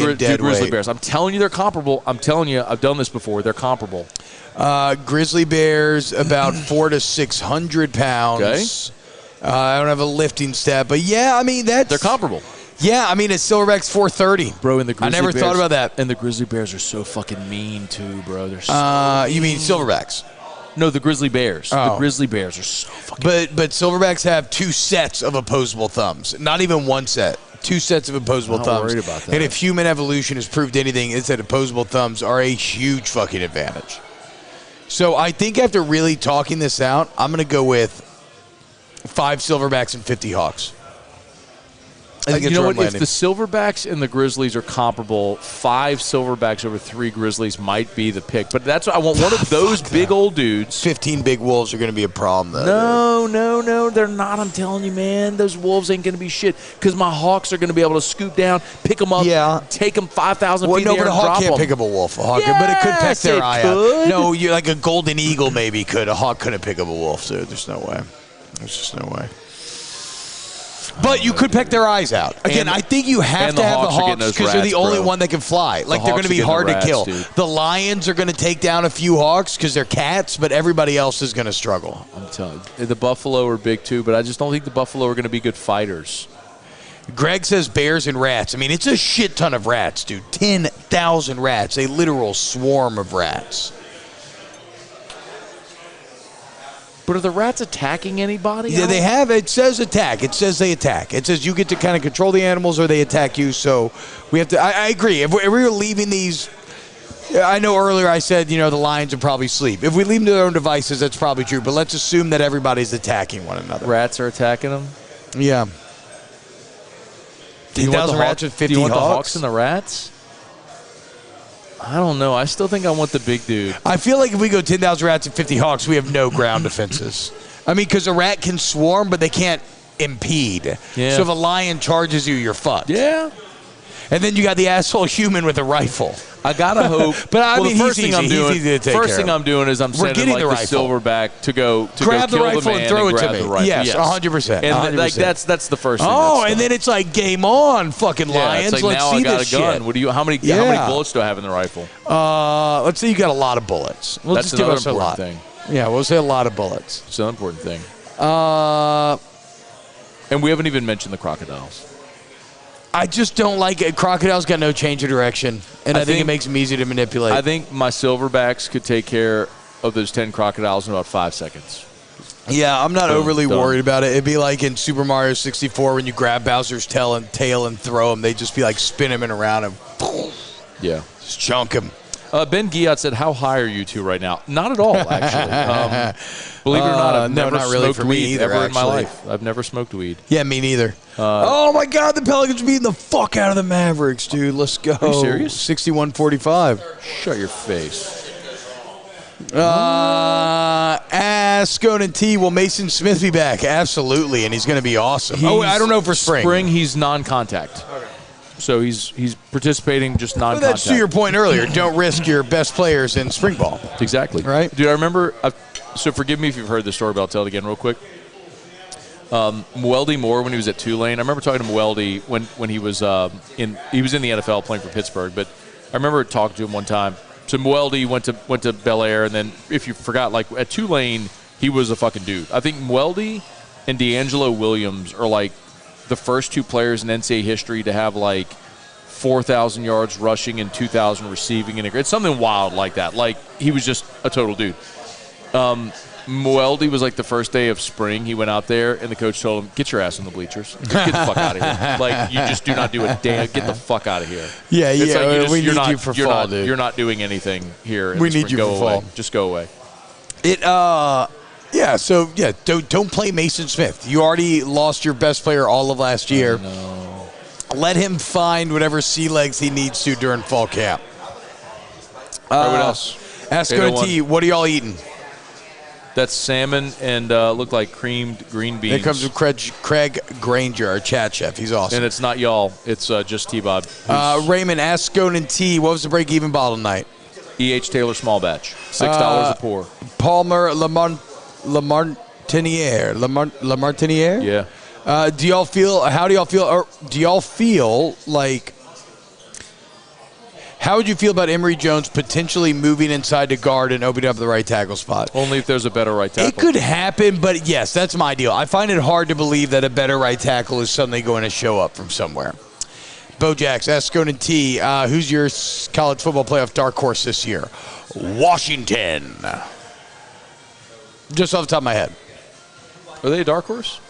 now in dead do grizzly weight. bears. I'm telling you they're comparable. I'm telling you, I've done this before. They're comparable. Grizzly bears about 400 to 600 pounds. I don't have a lifting stat, but yeah, I mean They're comparable. Yeah, I mean a silverback's 430. Bro, and the grizzly I never bears, thought about that. And the grizzly bears are so fucking mean too, bro. They're so You mean silverbacks? No, the grizzly bears. The Oh. grizzly bears are so fucking But silverbacks have 2 sets of opposable thumbs. Not even 1 set. 2 sets of opposable I'm not thumbs. worried about that. And if human evolution has proved anything, it's that opposable thumbs are a huge fucking advantage. So I think after really talking this out, I'm going to go with 5 silverbacks and 50 hawks. I think you it's know where what? I'm If the silverbacks and the grizzlies are comparable, 5 silverbacks over 3 grizzlies might be the pick. But that's what I want. One of those big old dudes. 15 big wolves are going to be a problem, though. No, they're not. I'm telling you, man. Those wolves ain't going to be shit because my hawks are going to be able to scoop down, pick them up, take them 5,000 feet in the air but a and hawk drop can't them. pick up a wolf. A hawk, but it could peck Yes, their it eye could. out. No, you're like a golden eagle maybe could. A hawk couldn't pick up a wolf, so there's no way. There's just no way. But you could peck their eyes out. Again, I think you have to have the hawks because they're the only one that can fly. Like, they're going to be hard to kill. The lions are going to take down a few hawks because they're cats, but everybody else is going to struggle. I'm telling you. The buffalo are big too, but I just don't think the buffalo are going to be good fighters. Greg says bears and rats. I mean, it's a shit ton of rats, dude. 10,000 rats. A literal swarm of rats. But are the rats attacking anybody? Yeah, they have. It says attack. It says they attack. It says you get to kind of control the animals or they attack you. So we have to. I agree. If we were leaving these, I know earlier I said the lions would probably sleep. If we leave them to their own devices, that's probably true. But let's assume that everybody's attacking one another. Rats are attacking them. Yeah. Do you want 10,000 rats with 50 Do you want hawks? the hawks and the rats? I don't know. I still think I want the big dude. I feel like if we go 10,000 rats and 50 hawks, we have no ground defenses. I mean, because a rat can swarm, but they can't impede. Yeah. So if a lion charges you, you're fucked. Yeah. And then you got the asshole human with a rifle. I gotta hope. But I mean, the first thing I'm doing, easy to take first care thing of. I'm doing is I'm sending getting like the the rifle. silverback to go Grab the kill rifle man and throw it to grab me. the rifle. Yes, 100%. And like 100%. that's the first thing. Oh, that's and done. then it's like game on, fucking Yeah, lions. it's like, Let's now see I got this a gun. shit. What do you? How many bullets do I have in the rifle? Let's say you got a lot of bullets. We'll That's just give another us a lot. important thing. Yeah, we'll say a lot of bullets. It's an important thing. Uh, And we haven't even mentioned the crocodiles. I just don't like it. Crocodiles got no change of direction, and I think it makes them easy to manipulate. I think my silverbacks could take care of those 10 crocodiles in about 5 seconds. Yeah, I'm not overly done. worried about it. It'd be like in Super Mario 64 when you grab Bowser's tail and throw him. They'd just be like spin him and around him. Yeah. Just chunk him. Ben Giat said, how high are you two right now? Not at all, actually. Believe it or not, I've no, never not really smoked for me weed either, ever in my actually. life. I've never smoked weed. Yeah, me neither. Oh, my God, the Pelicans are beating the fuck out of the Mavericks, dude. Let's go. Are you serious? 61-45. Shut your face. Ask Scone T, will Mason Smith be back? Absolutely, and he's going to be awesome. I don't know for spring. Spring, he's non-contact. Okay. So he's participating just non-contact. Well, that's to your point earlier. Don't risk your best players in spring ball. Exactly. Right? Dude, I remember, so forgive me if you've heard this story, but I'll tell it again real quick. Mwelde Moore, when he was at Tulane, I remember talking to Mwelde when he was in the NFL playing for Pittsburgh, but I remember talking to him one time. So Mwelde went to Bel Air, and then if you forgot, like at Tulane, he was a fucking dude. I think Mwelde and D'Angelo Williams are like the first two players in NCAA history to have like 4,000 yards rushing and 2,000 receiving. And it's something wild like that. Like he was just a total dude. Mwelde was like the first day of spring. He went out there, and the coach told him, "Get your ass in the bleachers. Get the fuck out of here. Like you just do not do a damn. Get the fuck out of here." Yeah, it's like we need you for fall, dude. You're not doing anything here. We need you for fall. Just go away. Yeah. So yeah, don't play Mason Smith. You already lost your best player all of last year. No. Let him find whatever sea legs he needs to during fall camp. What else? Ask Scone T, what are y'all eating? That's salmon and look like creamed green beans. It comes with Craig Granger, our chat chef. He's awesome. And it's not y'all. It's just T-Bob. Raymond, ask Scone T, what was the break-even bottle tonight? E.H. Taylor small batch. $6 a pour. Palmer Lamartiniere. Yeah. How do y'all feel like, how would you feel about Emory Jones potentially moving inside to guard and opening up the right tackle spot? Only if there's a better right tackle. It could happen, but yes, that's my deal. I find it hard to believe that a better right tackle is suddenly going to show up from somewhere. Bojax, ask Scone T, who's your college football playoff dark horse this year? Washington. Just off the top of my head. Are they a dark horse?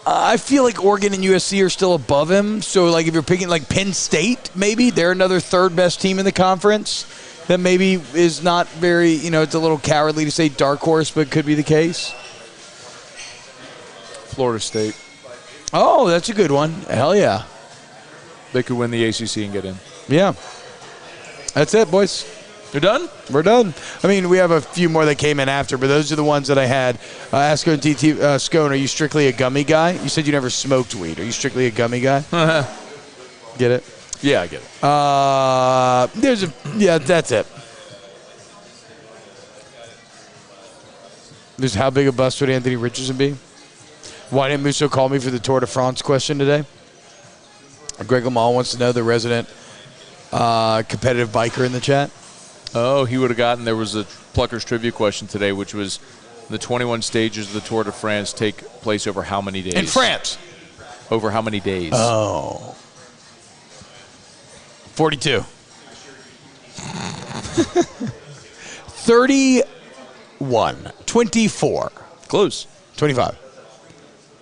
I feel like Oregon and USC are still above him. So, like, if you're picking, like, Penn State, maybe they're another third-best team in the conference. That maybe is not very, it's a little cowardly to say dark horse, but could be the case. Florida State. Oh, that's a good one. Hell yeah. They could win the ACC and get in. Yeah. That's it, boys. You're done? We're done. I mean, we have a few more that came in after, but those are the ones that I had. Ask Scone T, Scone, are you strictly a gummy guy? You said you never smoked weed. Are you strictly a gummy guy? Get it? Yeah, I get it. That's it. There's how big a bust would Anthony Richardson be? Why didn't Musso call me for the Tour de France question today? Greg Lamal wants to know, the resident competitive biker in the chat. Oh, he would have gotten, there was a Pluckers trivia question today, which was the 21 stages of the Tour de France take place over how many days? In France. Over how many days? Oh. 42. 31. 24. Close. 25.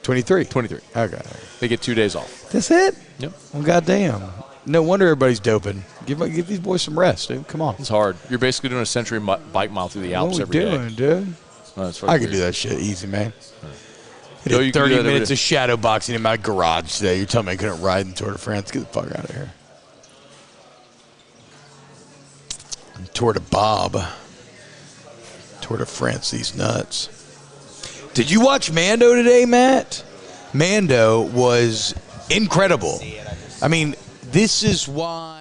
23. 23. Okay. They get 2 days off. That's it? Yep. Well, goddamn. No wonder everybody's doping. Give these boys some rest, dude. Come on. It's hard. You're basically doing a century bike mile through the Alps every day. What are we doing, dude? Oh, I could do that shit easy, man. I Yo, did you can 30 do that minutes of shadow boxing in my garage today. You're telling me I couldn't ride in Tour de France? Get the fuck out of here. Tour de Bob. Tour de France, these nuts. Did you watch Mando today, Matt? Mando was incredible. I mean, this is why